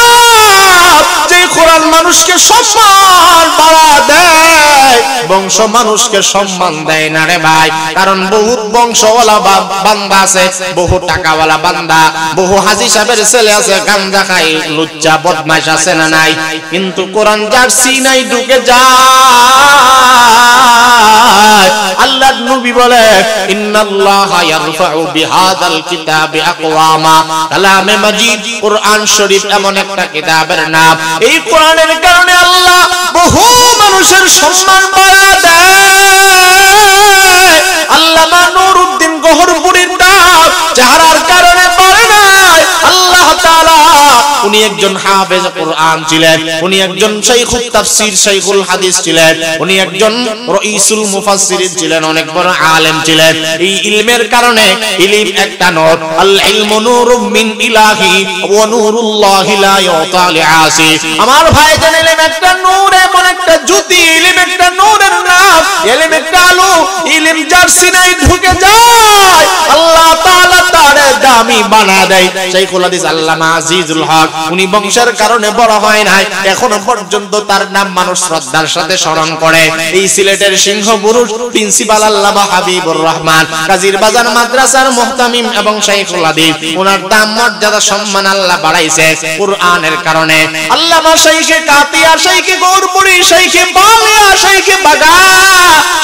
যে কোরআন মানুষকে সম্মান বাড়া দেয়, বংশ মানুষকে সম্মান দেয় না রে ভাই। কারণ বহু বংশওয়ালা বান্দা আছে, বহু টাকাওয়ালা বান্দা, বহু হাজী সাহেবের ছেলে আছে, গাঁজা খায়, লুচ্চা বদমাশ আছে না নাই? কিন্তু কোরআন যার সিনায় ঢুকে যায়, আল্লাহর নবী বলে ইন্নাল্লাহা ইয়ারফাউ বিহাযাল কিতাবি আকওয়ামা। কালামে মাজিদ, কোরআন শরীফ এমন একটা কিতাবের নাম, এই কোরআনের কারণে আল্লাহ বহু মানুষের সম্মান বাড়া দেয়। আল্লামা নুরউদ্দিন গহরপুরীর নাম চেহারার কারণে বাড়ে নাই। আল্লাহ তাআলা, উনি একজন হাফেজ কোরআন ছিলেন, উনি একজন শাইখুত তাফসীর, শাইখুল হাদিস ছিলেন, উনি একজন রাইসুল মুফাসসিরিন ছিলেন, অনেক বড় আলেম ছিলেন। এই ইলমের কারণে, ইলম একটা নূর, আল ইলমু নূরুম মিন ইলাহি ওয়া নূরুল্লাহি লা ইউতা লিআসি। আমার ভাই জানেন, ইলম একটা নূর, এমন একটা জ্যোতি, ইলম একটা নূরের নাম, ইলম একটা আলো। ইলম যার সিনায় ঢুকে যায়, আল্লাহ তাআলা তারে দামি বানায় দেয়। শাইখুল হাদিস আল্লামা আজিজুল হক, উনি বংশের কারণে বড় হয় নাই, এখনো পর্যন্ত তার নাম মানুষ শ্রদ্ধার সাথে স্মরণ করে। এই সিলেটের সিংহ পুরুষ প্রিন্সিপাল আল্লামা হাবিবুর রহমান, কাজীর বাজার মাদ্রাসার মুহতামিম এবং শাইখুল হাদিস, ওনার দাম মর্যাদা সম্মান আল্লাহ বাড়াইছে কোরআনের কারণে। আল্লামা শাইখে কাতিয়া, শাইখে গৌরপুরী, শাইখে বালিয়া, শাইখে বাগা,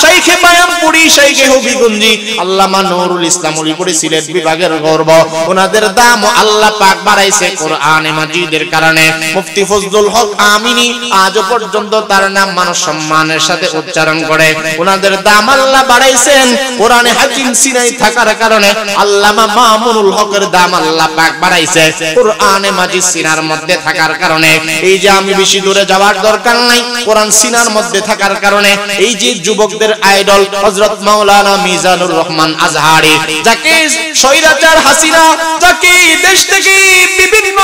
শাইখে বায়ামপুরী, শাইখে হবিগঞ্জি, আল্লামা নুরুল ইসলাম উলিপুরী সিলেট বিভাগের গর্ব, ওনাদের দাম আল্লাহ পাক বাড়াইছে কোরআনে মাজিদের কারণে। মুফতি ফজলুল হক আমিনী আজও পর্যন্ত তার নাম মানুষ সম্মানের সাথে উচ্চারণ করে, ওনাদের দাম আল্লাহ বাড়াইছেন কোরআনে হাকিম সিনাই থাকার কারণে। আল্লামা মামুনুল হকের দাম আল্লাহ পাক বাড়াইছে কোরআনে মাজিদ সিনার মধ্যে থাকার কারণে। এই যে আমি বেশি দূরে যাওয়ার দরকার নাই, কোরআন সিনার মধ্যে থাকার কারণে এই যে যুবকদের আইডল হযরত মাওলানা মিজানুর রহমান আজহারি, যাকে স্বৈরাচার হাসিনা, যাকে দেশ থেকে বিভিন্ন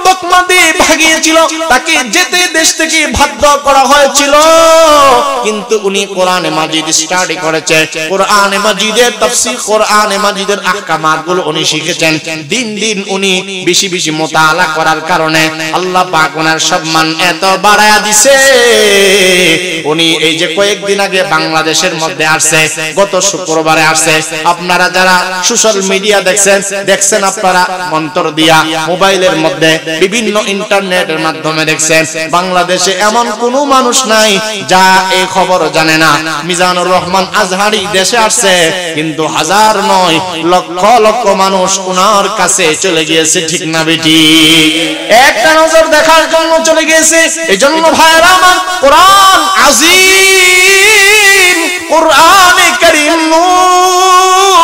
তকমা দিয়ে ভাগিয়েছিল, তাকে যেতে দেশ থেকে বাধ্য করা হয়েছিল, কিন্তু উনি কোরআনে মাজিদ স্টাডি করেছে, কোরআনে মাজিদের তাফসীর, কোরআনে মাজিদের আহকামাতগুলো উনি শিখেছেন। দিন দিন উনি বেশি বেশি মুতাআলা করার কারণে আল্লাহ পাক ওনার সম্মান এত বাড়ায়া দিছে। উনি এই যে কয়েকদিন আগে বাংলাদেশের মধ্যে আসছে, গত শুক্রবারে আসছে। আপনারা যারা সোশ্যাল মিডিয়া দেখছেন দেখছেন আপনারা মন্তর দিয়া মোবাইলের মধ্যে বিভিন্ন ইন্টারনেটের মাধ্যমে দেখছেন, বাংলাদেশে এমন কোনো মানুষ নাই যা এই খবর জানে না। মিজানুর রহমান আজহারি দেশে আসছে, কিন্তু হাজার নয় লক্ষ লক্ষ মানুষ ওনার কাছে চলে গিয়েছে, ঠিক না বেটি? একটা নজর দেখার জন্য চলে গিয়েছে। এজন্য ভাইরা আমার, কোরআন আযীম, কোরআনে কারীম নূর,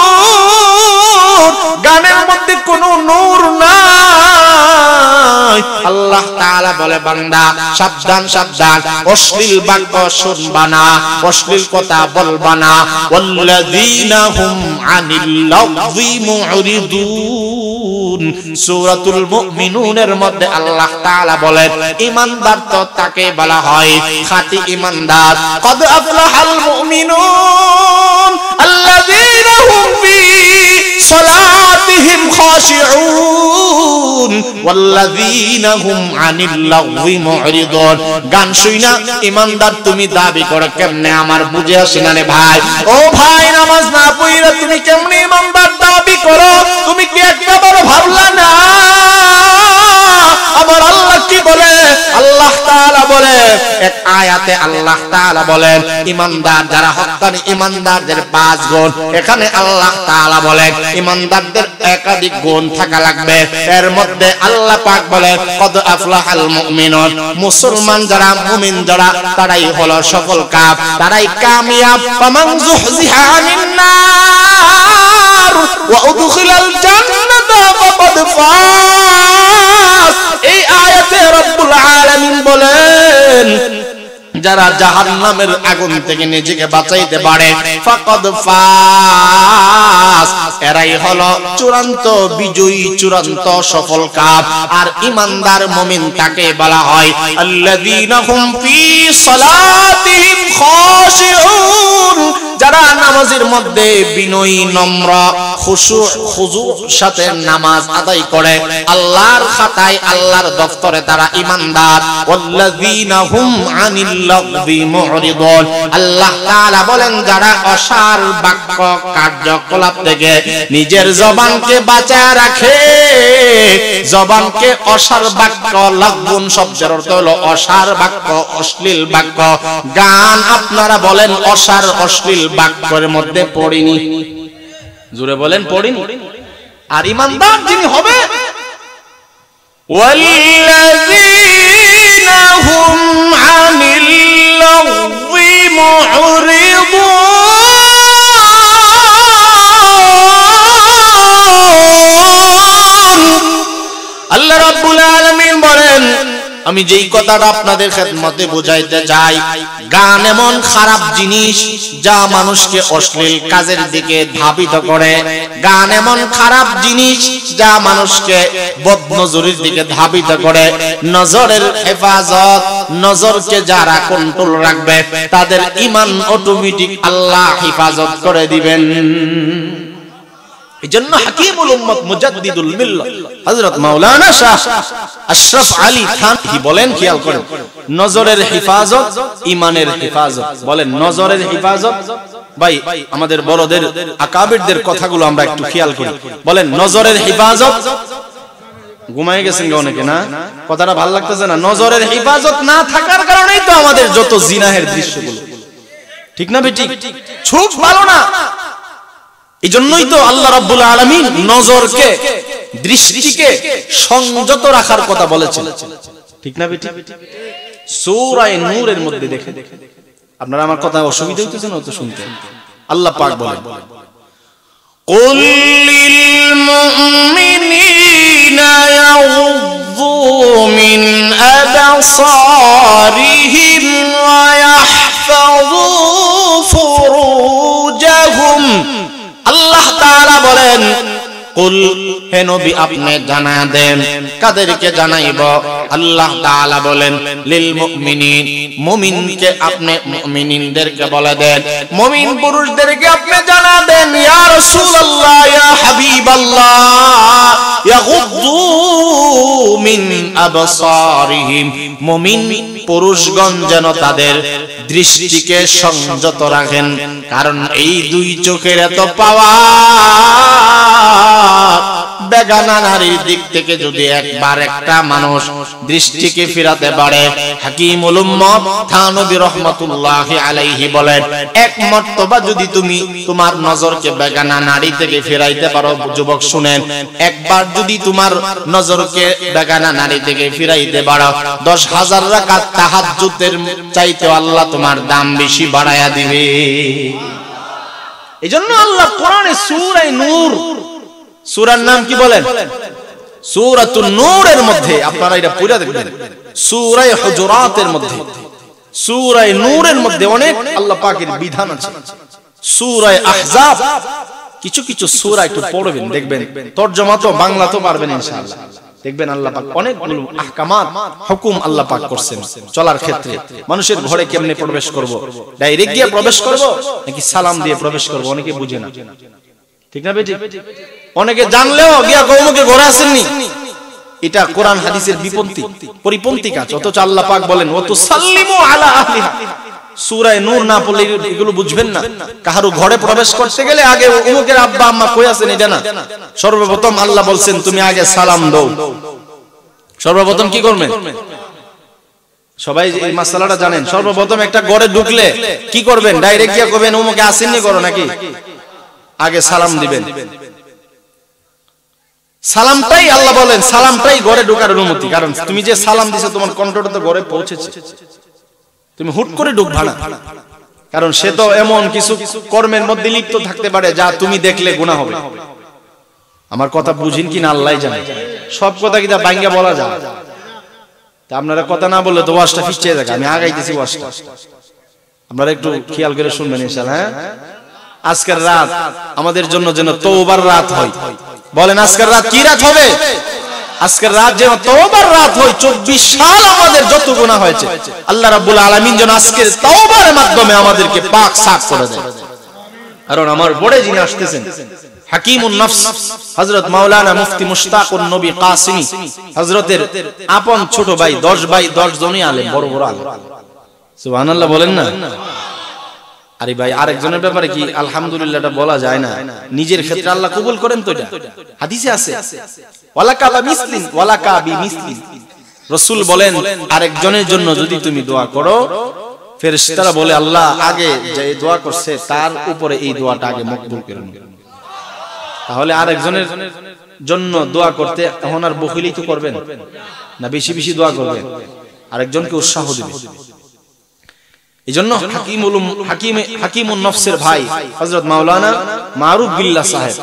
গানের মধ্যে কোনো নূর নাই। আল্লাহ তাআলা বলে, বান্দা সাবধান সাবধান, অশ্লীল বাক্য শুনবা না, অশ্লীল কথা বলবা না। ওয়াল্লাযীনা হুম আনিল লাগযি মুরিদুন, সূরাতুল মুমিনুনের মধ্যে আল্লাহ তাআলা বলেন, ঈমানদার তো তাকে বলা হয় খাঁটি ঈমানদার। কদ আফলাহাল মুমিনুন আল্লাযীনা হুম ফি সালাতিহিম খাশিউন ওয়াল্লাযীনা হুম আনিল লাগযি মুরিদুন। গান শুইনা ঈমানদার তুমি দাবি করো কেমনে? আমার বুঝে আসে না রে ভাই। ও ভাই, নামাজ না পড়িরা তুমি কেমনে ঈমানদার দাবি করো? তুমি কি একবার ভাবলা না আমার আল্লাহ কি বলে? আল্লাহ তাআলা বলে এক আয়াতে, আল্লাহ তাআলা বলেন ঈমানদার যারা হক্কানি ঈমানদারদের 5 গুণ। এখানে আল্লাহ তাআলা বলেন ঈমানদারদের একাধিক গুণ থাকা লাগবে। এর মধ্যে আল্লাহ পাক বলেন কদ আফলাহাল মুমিনুন, মুসলমান যারা মুমিন যারা তারাই হলো সফল কাম, তারাই কামিয়াব। ফামান যুহজিহা আনিন নার ওয়া উদখিলাল জান্নাতা ফাকাদ ফাজ। এই আয়াতে রব্বুল আলামিন বলেন যারা জাহান্নামের আগুন থেকে নিজেকে বাঁচাইতে পারে ফাকাদ ফাজ, এরাই হলো চূড়ান্ত বিজয়ী, চূড়ান্ত সফল কাম। আর ঈমানদার মুমিন তাকে বলা হয় আল্লাযীনা হুম ফি সালাতিহিম খাশিউন, যারা নামাজের মধ্যে বিনয়ী নম্র খুশু সাথে নামাজ আদায় করে আল্লাহর খাতায় আল্লাহর দফতরে তারা ঈমানদার। ওয়াল্লাযীনা হুম আনিল লাগযি মুরিদুন, আল্লাহ তাআলা বলেন যারা অসার বাক্য কার্যকলাপ থেকে নিজের জবানকে বাঁচায় রাখে। জবানকে অসার বাক্য, লাগবুন শব্দের অর্থ হলো অসার বাক্য, অশ্লীল বাক্য। গান আপনারা বলেন অসার অশ্লীল বাক্যের মধ্যে পড়িনি, জোরে বলেন পড়িনি। আর ঈমানদার যিনি হবে ওয়াল্লাযীনা হুম আনিল লাগযি মুরিদুন, আল্লাহ রাব্বুল আলামিন বলেন আমি যেই কথাটা আপনাদের খেদমতে বুঝাইতে চাই, গান এমন খারাপ জিনিস যা মানুষকে অশ্লীল কাজের দিকে ধাবিত করে। গান এমন খারাপ জিনিস যা মানুষকে বদনজরের দিকে ধাবিত করে। নজরের হেফাজত, নজরকে যারা কন্ট্রোল রাখবে তাদের ঈমান অটোমেটিক আল্লাহ হেফাজত করে দিবেন। এজন্য হাকিমুল উম্মত মুজাদ্দিদুল মিল্লাহ হযরত মাওলানা শাহ আশরাফ আলী থানভী বলেন, খেয়াল করেন, নজরের হেফাজত ঈমানের হেফাজত। বলেন নজরের হেফাজত। ভাই আমাদের বড়দের আকাবিরদের কথাগুলো আমরা একটু খেয়াল করি। বলেন নজরের হেফাজত। ঘুমায় গেছেন অনেকে না? কথাটা ভালো লাগতেছে না? নজরের হেফাজত না থাকার কারণেই তো আমাদের যত জিনাহের দৃশ্যগুলো, ঠিক না বেটি? খুব ভালো না। এজন্যই তো আল্লাহ রাব্বুল আলামিন নজরকে, দৃষ্টিকে সংযত রাখার কথা বলেছেন, ঠিক না বেটি? সূরা নূরের মধ্যে দেখে, আপনারা আমার কথা অসুবিধা হইতেছে না তো শুনতে? আল্লাহ পাক বলেন কুল লিল মুমিনিনা ইয়াগুযু মিন আবসারিহিম ওয়া ইয়াহফাযু ফুরুজাহুম। আল্লাহ তাআলা বলেন কুল, হে নবী আপনি জানা দেন। কাদেরকে জানাইব? আল্লাহ তাআলা বলেন লিল মুমিনিন, মুমিনকে আপনি মুমিনদেরকে বলে দেন, মুমিন পুরুষদেরকে আপনি জানা দেন ইয়া রাসূলুল্লাহ, ইয়া হাবিবাল্লাহ, ইয়াগুদ্দু মিন আবসারিহিম, মুমিন পুরুষগণ যেন তাদের দৃষ্টিকে সংযত রাখেন। কারণ এই দুই চোখের এত পাওয়ার, বেগানা নারীর দিক থেকে যদি একবার একটা মানুষ দৃষ্টিকে ফিরাতে পারে, হাকিমুল উম্মত থানবী রাহমাতুল্লাহি আলাইহি বলেন, এক মর্তবা যদি তুমি তোমার নজরকে বেগানা নারী থেকে ফিরাইতে পারো, যুবক শুনেন, একবার যদি তোমার নজরকে বেগানা নারী থেকে ফিরাইতে পারো, 10,000 রাকাত তাহাজ্জুদের চাইতে আল্লাহ তোমার দাম বেশি বাড়ায়া দিবে। এজন্য আল্লাহ কোরআনে সূরা নূর, সূরার নাম কি বলেন? সূরাতুন নূরের মধ্যে, আপনারা এটা পড়ে দেখবেন, সূরা হুজুরাতের মধ্যে, সূরা নূরের মধ্যে অনেক আল্লাহ পাকের বিধান আছে। সূরা আহজাব কিছু কিছু সূরা একটু পড়বেন, দেখবেন তরজমা তো বাংলা তো পারবেন ইনশাআল্লাহ। দেখবেন আল্লাহ পাক অনেকগুলো আহকামাত হুকুম আল্লাহ পাক করছেন চলার ক্ষেত্রে। মানুষের ঘরে কেমনে প্রবেশ করব, ডাইরেক্ট গিয়ে প্রবেশ করব নাকি সালাম দিয়ে প্রবেশ করব, অনেকে বুঝে না, ঠিক না বেটি? অনেকে জানলেও গিয়া কওমকে ঘরে আসেননি, এটা কোরআন হাদিসের বিপন্থী পরিপন্থী কাজ। অথচ আল্লাহ পাক বলেন ওয়া তুসাল্লিমু আলা আহলিহা। সূরা নূর না পড়লে এগুলো বুঝবেন না। কাহারো ঘরে প্রবেশ করতে গেলে আগে অমুকের আব্বা আম্মা কই আছেন এটা না, সর্বপ্রথম আল্লাহ বলছেন তুমি আগে সালাম দাও। সর্বপ্রথম কি করবেন? সবাই এই মাসালাটা জানেন। সর্বপ্রথম একটা ঘরে ঢুকলে কি করবেন? ডাইরেক্ট গিয়ে কবেন অমুকে আসেননি করো নাকি? আগে সালাম দিবেন। সালামটাই আল্লাহ বলেন, সালামটাই ঘরে ঢোকার অনুমতি। কারণ তুমি যে সালাম দিছো তোমার কণ্ঠটা তো ঘরে পৌঁছেছে, তুমি হুট করে ঢুকবা না। কারণ সে তো এমন কিছু কর্মের মধ্যে লিপ্ত থাকতে পারে যা তুমি দেখলে গুনাহ হবে। আমার কথা বুঝিন কিনা আল্লাহই জানে। সব কথা কি তা বাইঙ্গা বলা যায়? তা আপনারা কথা না বললে তো ওয়াজটা ফিচে যাবে। আমি আগাইতেছি ওয়াজটা, আপনারা একটু খেয়াল করে শুনবেন ইনশাআল্লাহ। হ্যাঁ, আজকের রাত আমাদের জন্য যেন তওবার রাত হয়। বলেন আজকের রাত কি রাত হবে? আজকের রাত যেন তওবার রাত হয়। 24 সাল আমাদের যত গুনাহ হয়েছে আল্লাহ রাব্বুল আলামিন যেন আজকের তওবার মাধ্যমে আমাদেরকে পাক সাফ করে দেয়। কারণ আমার বড় যিনি আসতেছেন হাকিমুন নফস হযরত মাওলানা মুফতি মুশতাকুন নবী কাসিমি হযরতের আপন ছোট ভাই, 10 ভাই 10 জনই আলেম, বড় বড় আলেম। সুবহানাল্লাহ বলেন না? আরে ভাই, আরেকজনের ব্যাপারে কি আলহামদুলিল্লাহ এটা বলা যায় না? নিজের ক্ষেত্রে আল্লাহ কবুল করেন তো, এটা হাদিসে আছে। ওয়ালাকা বিমিসলিন ওয়ালাকা বিমিসলিন, রাসূল বলেন আরেকজনের জন্য যদি তুমি দোয়া করো, ফেরেশতারা বলে আল্লাহ আগে যে দোয়া করছে তার উপরে এই দোয়াটা আগে মকবুল করে নেন। তাহলে আরেকজনের জন্য দোয়া করতে এখন আর বখিলি তো করবেন না, বেশি বেশি দোয়া করবেন, আরেকজনকে উৎসাহ দিবেন। এজন্য হাকিমুন নফসের ভাই হযরত মাওলানা মারুফ বিল্লাহ সাহেব,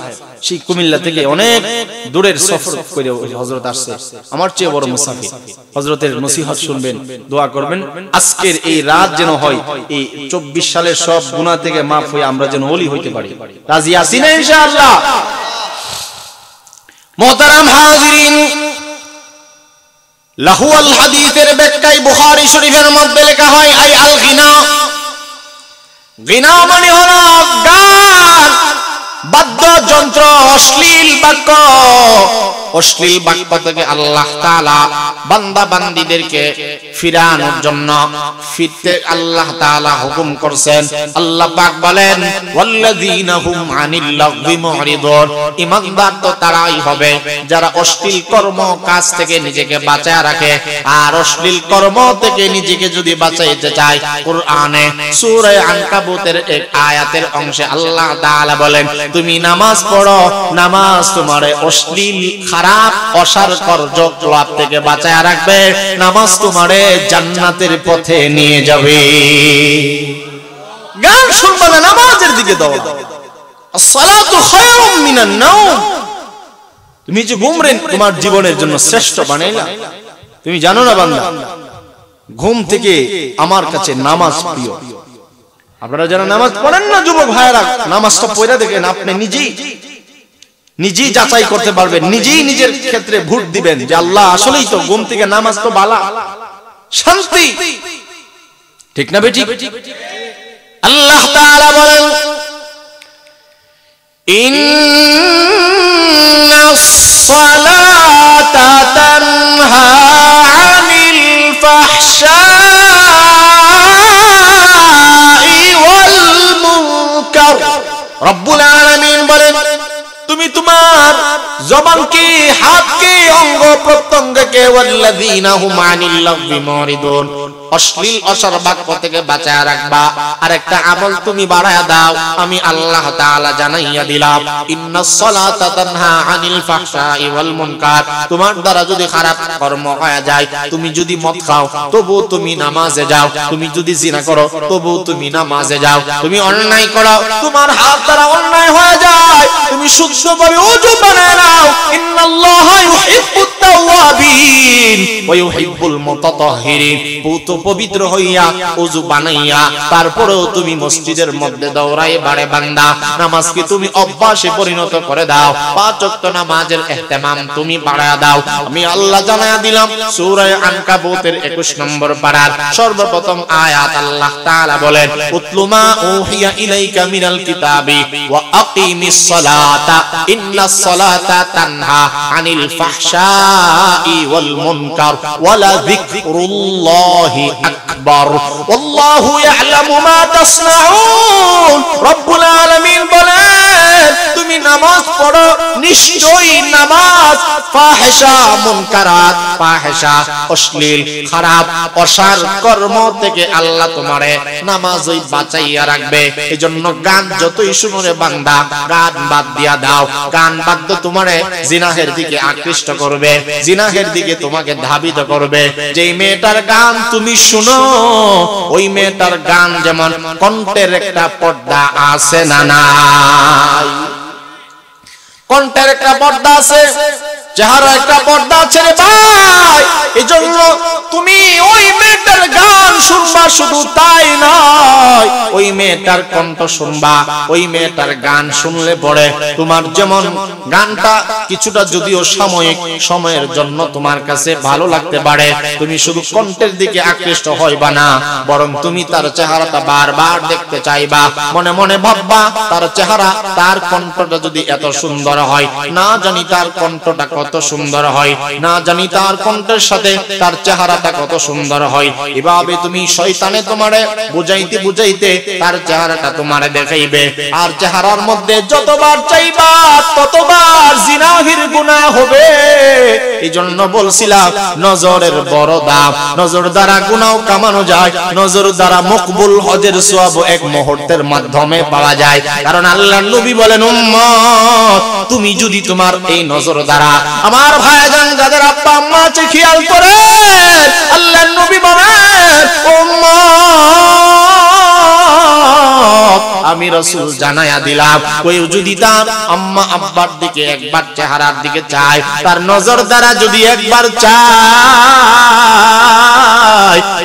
সেই কুমিল্লা থেকে অনেক দূরের সফর করে হযরত আসছে, আমার চেয়ে বড় মুসাফির। হযরতের নসিহত শুনবেন, দোয়া করবেন আজকের এই রাত যেন হয় এই 24 সালের সব গুনাহ থেকে মাফ হয়ে আমরা যেন ওলি হইতে পারি। রাজি আছি না ইনশাআল্লাহ? মুহতারাম হাজিরিন, লাহুয়াল হাদিসের ব্যাখ্যায় বুখারী শরীফের মধ্যে লেখা হয় আই আল গিনা, গিনা মানে হলো গান, বাদ্যযন্ত্র, অশ্লীল বাক্য। অশ্লীল বাক্য থেকে আল্লাহ তাআলা বান্দা বান্দীদেরকে ফিরানোর জন্য ফিরতে আল্লাহ তাআলা হুকুম করছেন। আল্লাহ পাক বলেন ওয়াল্লাযীনা হুম আনিল লাগবি মুরিদুন, ঈমানদার তো তারাই হবে যারা অশ্লীল কর্ম কাজ থেকে নিজেকে বাঁচায় রাখে। আর অশ্লীল কর্ম থেকে নিজেকে যদি বাঁচাইতে চায়, কোরআনে সূরা আনকাবুতের এক আয়াতের অংশে আল্লাহ তাআলা বলেন তুমি নামাজ পড়ো, নামাজ তোমারে অশ্লীল খারাপ অসার কার্যকলাপ থেকে বাঁচায় রাখবে, নামাজ তোমারে জান্নাতের পথে নিয়ে যাবে। গান শুনবা না, নামাজের দিকে দাও। আসসালাতু খায়রুম মিনান নাওম, তুমি যে ঘুমরে তোমার জীবনের জন্য শ্রেষ্ঠ বানাইলা। তুমি জানো না বান্দা, ঘুম থেকে আমার কাছে নামাজ প্রিয়। আপনারা যারা নামাজ পড়েন না যুবক ভাইরা, নামাজটা পড়ে দেখেন, আপনি নিজেই যাচাই করতে পারবেন, নিজেই নিজের ক্ষেত্রে ভোট দিবেন যে আল্লাহ আসলেই তো ঘুম থেকে নামাজ তো বালা শান্তি, ঠিক না বেটি? আল্লাহ তাআলা বলেন ইন্নাস সালাতা তানহা আনিল ফাহশাই ওয়াল মুনকার। রব্বুল আলামিন বলেন তুমি তোমার জবানকে, হাতকে, অঙ্গ প্রত্যঙ্গকে ওয়াল্লাযীনা হুম আনিল লাগবি মুরিদুন, অশ্লীল অসার বাক্য থেকে বাঁচায় রাখবা। আরেকটা আমল তুমি বাড়ায়া দাও, আমি আল্লাহ তাআলা জানাইয়া দিলাম, ইন্নাস সালাতা তানহা আনিল ফাহশাই ওয়াল মুনকার। তোমার দ্বারা যদি খারাপ কর্ম হয়ে যায়, তুমি যদি মদ খাও তবু তুমি নামাজে যাও, তুমি যদি জিনা করো তবু তুমি নামাজে যাও, তুমি অন্যায় করো তোমার হাত দ্বারা অন্যায় হয়ে যায়, তুমি শুদ্ধভাবে ওযু বানায় নাও, ইন্নাল্লাহা ইউহিব্বুত তাওয়াবিন ওয়া ইউহিব্বুল মুতাতাহহিরিন। পবিত্র হইয়া ওযু বানাইয়া তারপরেও তুমি মসজিদের মধ্যে দৌড়াই বাড়ে বান্দা, নামাজকে তুমি অভ্যাসে পরিণত করে দাও, 5 ওয়াক্ত নামাজের ইহতিমাম তুমি বাড়ায়া দাও। আমি আল্লাহ জানায়া দিলাম সূরা আনকাবুতের 21 নম্বর পারার সর্বপ্রথম আয়াত আল্লাহ তাআলা বলেন, উতলু মা উহিয়া ইলাইকা মিনাল কিতাবি ওয়া আকিমিস সালাতা ইন্নাস সালাতা তানহা আনিল ফাহশাই ওয়াল মুনকার ওয়া লা যিকরুল্লাহি আকবার ওয়াল্লাহু ইয়ালামু মা তাসনাউন। রব্বুল আলামিন বলেন, তুমি নামাজ পড়ো, নিশ্চয়ই নামাজ ফাহিশা মুনকারাত, ফাহিশা অশ্লীল খারাপ অসার কর্ম থেকে আল্লাহ তোমারে নামাজই বাঁচাইয়া রাখবে। এজন্য গান যতই শুনো রে বান্দা, গান বাদ দিয়া দাও। গান বাদ্য তোমারে জিনাহের দিকে আকৃষ্ট করবে, জিনাহের দিকে তোমাকে ধাবিত করবে। যেই মেয়েটার গান তুমি শুনো, ওই মেয়েটার গান যেমন কণ্ঠের একটা পর্দা আছে না নাই? কণ্ঠের একটা পর্দা আছে, চেহারা একটা পর্দা আছে রে ভাই। এজন্য তুমি ওই মেয়েটার গান শুনবা, শুধু তাই নয়, ওই মেয়েটার কণ্ঠ শুনবা। ওই মেয়েটার গান শুনলে পরে তোমার যেমন গানটা কিছুটা যদিও সাময়িক সময়ের জন্য তোমার কাছে ভালো লাগতে পারে, তুমি শুধু কণ্ঠের দিকে আকৃষ্ট হইবা না, বরং তুমি তার চেহারাটা বারবার দেখতে চাইবা, মনে মনে ভাববা তার চেহারা, তার কণ্ঠটা যদি এত সুন্দর হয়, না জানি তার কণ্ঠটা কত সুন্দর হয়, না জানি তার কণ্ঠের সাথে তার চেহারাটা কত সুন্দর হয়। এভাবে তুমি শয়তানে তোমারে বুঝাইতে বুঝাইতে তার চেহারাটা তোমারে দেখাইবে, আর চেহারার মধ্যে যতবার চাইবা ততবার জিনাহির গুনাহ হবে। এইজন্য বলছিলাম নজরের বড় দাম, নজর দ্বারা গুনাহ কামানো যায়, নজর দ্বারা মকবুল হজের সওয়াব এক মুহূর্তের মাধ্যমে পাওয়া যায়। কারণ আল্লাহর নবী বলেন, উম্মত তুমি যদি তোমার এই নজর দ্বারা, আমার ভাইজান যাদের আব্বা আম্মা আছে খেয়াল করে, আল্লাহর নবী বলেন, উম্মত আমি রাসূল জানায়া দিলাম, কেউ যদি তার আম্মা আব্বার দিকে একবার চেহারার দিকে চায়, তার নজর দ্বারা যদি একবার চায়,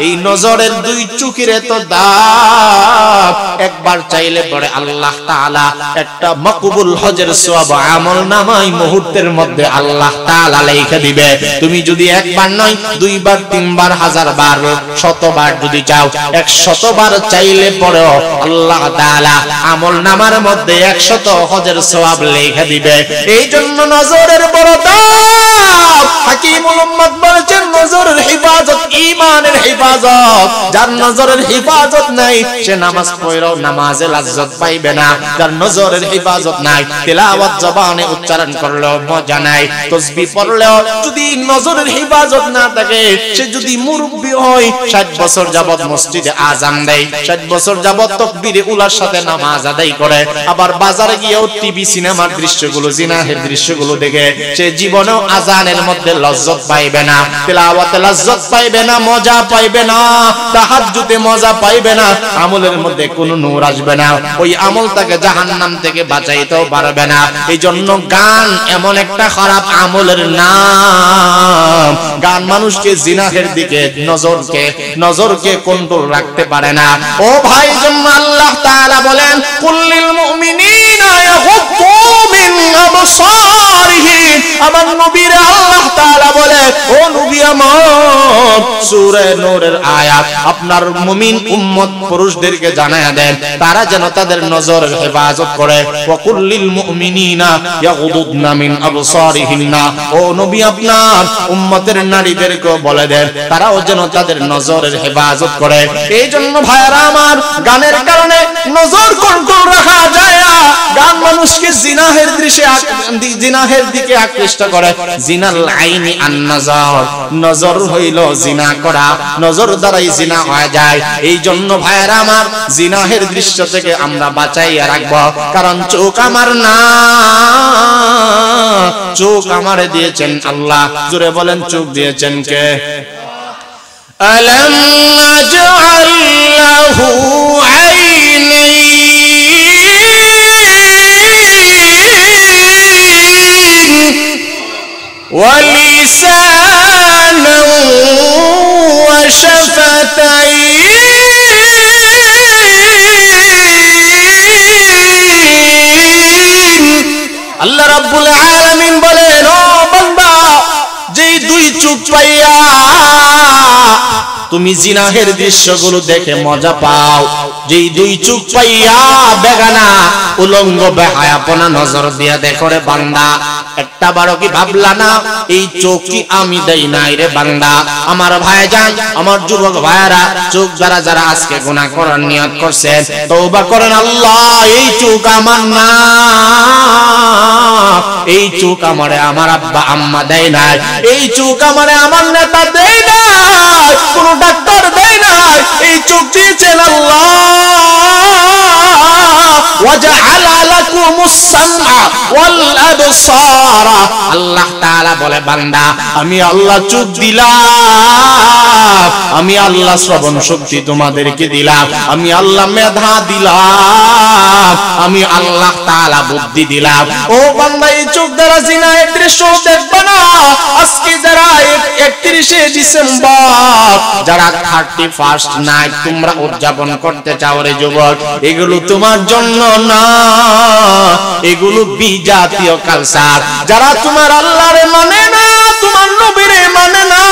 এই নজরের 2 চোখের এত দাম, একবার চাইলে পরে আল্লাহ তাআলা একটা মকবুল হজের সওয়াব আমল নামায় মুহূর্তের মধ্যে আল্লাহ তাআলা লিখে দিবে। তুমি যদি একবার নয়, 2 বার, 3 বার, 1000 বার, 100 বার যদি চাও, 100 বার চাইলে পরেও আল্লাহ তাআলা আমল নামার মধ্যে 100 হজের সওয়াব লিখে দিবে। এই জন্য নজরের বড় দাম। হাকিমুল উম্মত বলেছেন, নজরের হেফাজত ঈমানের হেফাজত। যার নজরের হেফাজত নাই, সে নামাজ পড়লেও নামাজে লাজ্জত পাইবে না। যার নজরের হেফাজত নাই, তিলাওয়াত জবানে উচ্চারণ করলেও মজা নাই, তাসবিহ পড়লেও যদি নজরের হেফাজত না থাকে, সে যদি মুরব্বি হয়, 60 বছর যাবত মসজিদে আযান দেয়, 60 বছর যাবত তাকবীরে উলার সাথে নামাজ আদায় করে, আবার বাজারে গিয়েও টিভি সিনেমার দৃশ্যগুলো, জিনাহের দৃশ্যগুলো দেখে, সে জীবনেও আযানের মধ্যে লজ্জত পাইবে না, তিলাওয়াতে লজ্জত পাইবে না, মজা পাইবে না, তাহাজ্জুদে মজা পাইবে না, আমলের মধ্যে কোনো নূর আসবে না, ওই আমল তাকে জাহান্নাম থেকে বাঁচাইতেও পারবে না। এই জন্য গান এমন একটা খারাপ আমলের নাম, গান মানুষকে জিনাহের দিকে নজরকে কন্ট্রোল রাখতে পারে না। ও ভাই, জন্য আল্লাহ তাআলা বলেন, কুল্লিল মুমিনিনা ইয়াগুদ্দু মিন আবসারিহিম। আমার নবীর আল্লাহ তাআলা বলে, ও নবী আমার, সূরা নূরের আয়াত আপনার মুমিন উম্মত পুরুষদেরকে জানায়া দেন, তারা যেন তাদের নজরের হেফাজত করে। ওয়া কুল্লিল মুমিনিনা ইয়াগুদুদনা মিন আবসারিহিন্না, ও নবী আপনার উম্মতের নারীদেরকে বলে দেন তারাও যেন তাদের নজরের হেফাজত করে। এই জন্য ভাইরা আমার, গানের কারণে নজর কন্ট্রোল রাখা যায় না। গান মানুষকে জিনাহের দিকে আকৃষ্ট করে। জিনাল আইনি আন নজর, নজর হইল জিনা করা, নজর দ্বারাই জিনা হয়ে যায়। এই জন্য ভাইরা আমার, জিনাহের দৃশ্য থেকে আমরা বাঁচাইয়া রাখবো, কারণ চোখ আমার না, চোখ আমারে দিয়েছেন আল্লাহ। জোরে বলেন, চোখ দিয়েছেন কে? আলাম নাজআল লাহু ولسانا وشفتين। আল্লাহ রাব্বুল আলামিন বলেন, ও বান্দা, যেই দুই চোখ পাইয়া তুমি জিনাহের দৃশ্যগুলো দেখে মজা পাও, যেই দুই চোখ পাইয়া বেগানা উলঙ্গ বেহায়াপনা নজর দিয়া দেখো রে বান্দা, একটা বারো কি ভাবলা না এই চোখ কি আমি দেই নাই রে বান্দা? আমার ভাইজান, আমার যুবক ভাইরা, চোখ দ্বারা যারা আজকে গুনাহ করার নিয়ত করছেন, তওবা করেন, আল্লাহ এই চোখ আমার না, এই চোখ আমারে আমার আব্বা আম্মা দেয় নাই, এই চোখ আমারে আমার নেতা দেয় নাই, কোন ডাক্তার দেয় নাই, এই চোখ দিয়েছেন আল্লাহ। ওয়াজআলা লাকুমুস সামআ ওয়াল আবসারা, আল্লাহ তাআলা বলে, বান্দা আমি আল্লাহ চোখ দিলাম, আমি আল্লাহ শ্রবণ শক্তি তোমাদেরকে দিলাম, আমি আল্লাহ মেধা দিলাম, আমি আল্লাহ তাআলা বুদ্ধি দিলাম। ও বান্দা, এই চোখ দ্বারা জিনার দৃশ্য দেখবে না। আজকে যারা 31শে ডিসেম্বর, যারা 31st নাইট তোমরা উদযাপন করতে চাও রে যুবক, এগুলো তোমার জন্য না, এগুলো বিজাতীয় কালচার। যারা তোমার আল্লাহরে মানে না, তোমার নবীরে মানে না,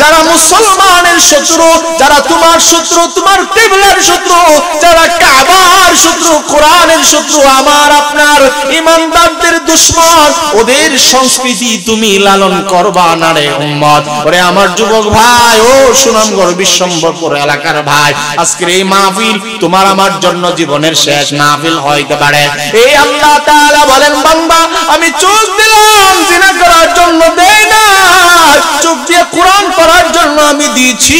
যারা মুসলমানের শত্রু, যারা তোমার শত্রু, তোমার কিবলার শত্রু, যারা কাবার শত্রু, কোরআনের শত্রু, আমার আপনার ইমানদারদের দুশমন, ওদের সংস্কৃতি তুমি লালন করবা না রে উম্মত। ওরে আমার যুবক ভাই, ও সুনামগড় বিশ্বম্বরপুর এলাকার ভাই, আজকের এই মাহফিল তোমার আমার জন্য জীবনের শেষ মাহফিল হইতে পারে। এই আল্লাহ তাআলা বলেন, বান্দা আমি চোখ দিলাম জিনা করার জন্য দেই না, চোখ দিয়ে কোরআন পড়ার জন্য আমি দিয়েছি।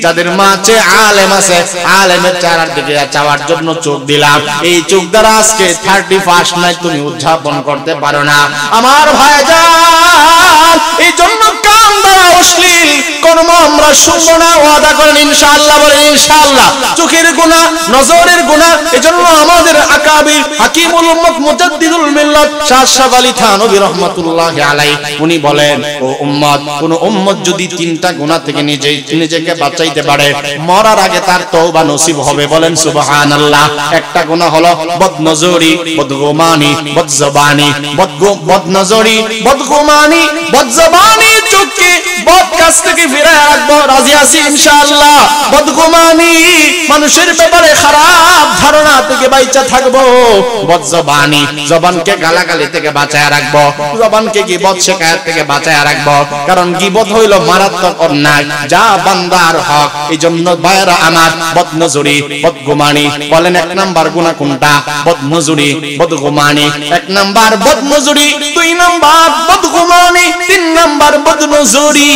যাদের মাঝে আলেম আছে, আলেমের চেহারার দিকে চাওয়ার জন্য চোখ দিলাম। এই চোখ দ্বারা আজকে 31st নাইট তুমি উদযাপন করতে পারো না আমার ভাইজান। এই জন্য কান দ্বারা অশ্লীল কর্ম আমরা শুনবো না, ওয়াদা করেন ইনশাআল্লাহ, বলেন ইনশাআল্লাহ। চোখের গুনাহ, নজরের গুনাহ, এজন্য আমাদের আকাবির হাকিমুল উম্মত মুজাদ্দিদুল মিল্লাত শাহ আশরাফ আলী থানভী রাহমাতুল্লাহি আলাইহি উনি বলেন, ও উম্মত, কোন উম্মত যদি 3টা গুনাহ থেকে নিজেকে বাঁচাইতে পারে, মরার আগে তার তওবা নসিব হবে, বলেন সুবহানাল্লাহ। একটা গুনাহ হলো বদনজরি, বদগুমানি, বদজবানি। বদনজরি, বদগুমানি, বদজবানি, চোখকে বদ কাজ থেকে ফিরে রাখবো, রাজি আছি ইনশাআল্লাহ। বদগুমানি, মানুষের ব্যাপারে খারাপ ধারণা থেকে বাইচা থাকবো। বদজবানি, জবানকে গালাগালি থেকে বাঁচায় রাখবো, জবানকে গীবত শিকায়ত থেকে বাঁচায় রাখবো, কারণ গীবত হইল মারাত্মক অন্যায়, যা বান্দার হক। এই জন্য ভাইরা আমার, বদনজরি, বদগুমানি, বলেন 1 নাম্বার গুনাহ কোনটা? বদনজরি, বদগুমানি। 1 নাম্বার বদনজরি, 2 নাম্বার বদগুমানি, 3 নাম্বার বদনজরি।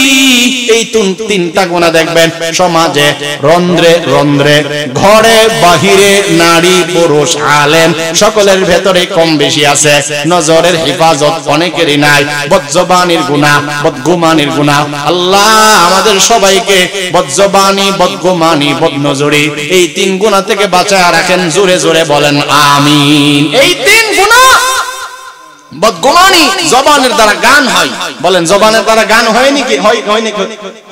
এই 3টা গুনাহ দেখবেন সমাজে রন্ধ্রে রন্ধ্রে, ঘরে বাহিরে, নারী পুরুষ আলেম সকলের ভেতরে কম বেশি আছে। নজরের হেফাজত অনেকেরই নাই। বদজবানির গুনাহ, বদগুমানির গুনাহ, আল্লাহ আমাদের সবাইকে বদজবানি, বদগুমানি, বদনজরি এই 3 গুনাহ থেকে বাঁচায় রাখেন। জোরে জোরে বলেন আমিন। এই 3 গুনাহ, বদগুমানি জবানের দ্বারা গান হয়, বলেন জবানের দ্বারা গান হয় নাকি?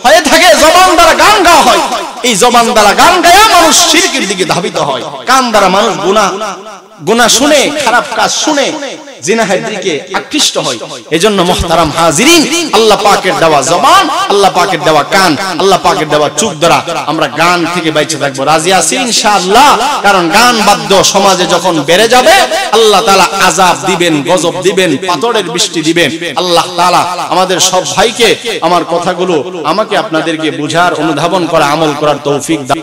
হয়ে থাকে, জবান দ্বারা গান গাওয়া হয়। এই জবান দ্বারা গান গায়া মানুষ শিরকের দিকে ধাবিত হয়। কান দ্বারা মানুষ গুনাহ শুনে, খারাপ কাজ শুনে, জিনাহের দিকে আকৃষ্ট হয়। এজন্য মুহতারাম হাজিরিন, আল্লাহ পাকের দেওয়া জবান, আল্লাহ পাকের দেওয়া কান, আল্লাহ পাকের দেওয়া চোখ দ্বারা আমরা গান থেকে বেঁচে থাকবো। রাজি আছি ইনশাআল্লাহ? কারণ গান বাদ্য সমাজে যখন বেড়ে যাবে আল্লাহ তাআলা আযাব দিবেন, গজব দিবেন, পাথরের বৃষ্টি দিবেন। আল্লাহ তাআলা আমাদের সব ভাইকে আমার কথাগুলো আমাকে আপনাদেরকে বুঝার, অনুধাবন করা, আমল করার তৌফিক দান।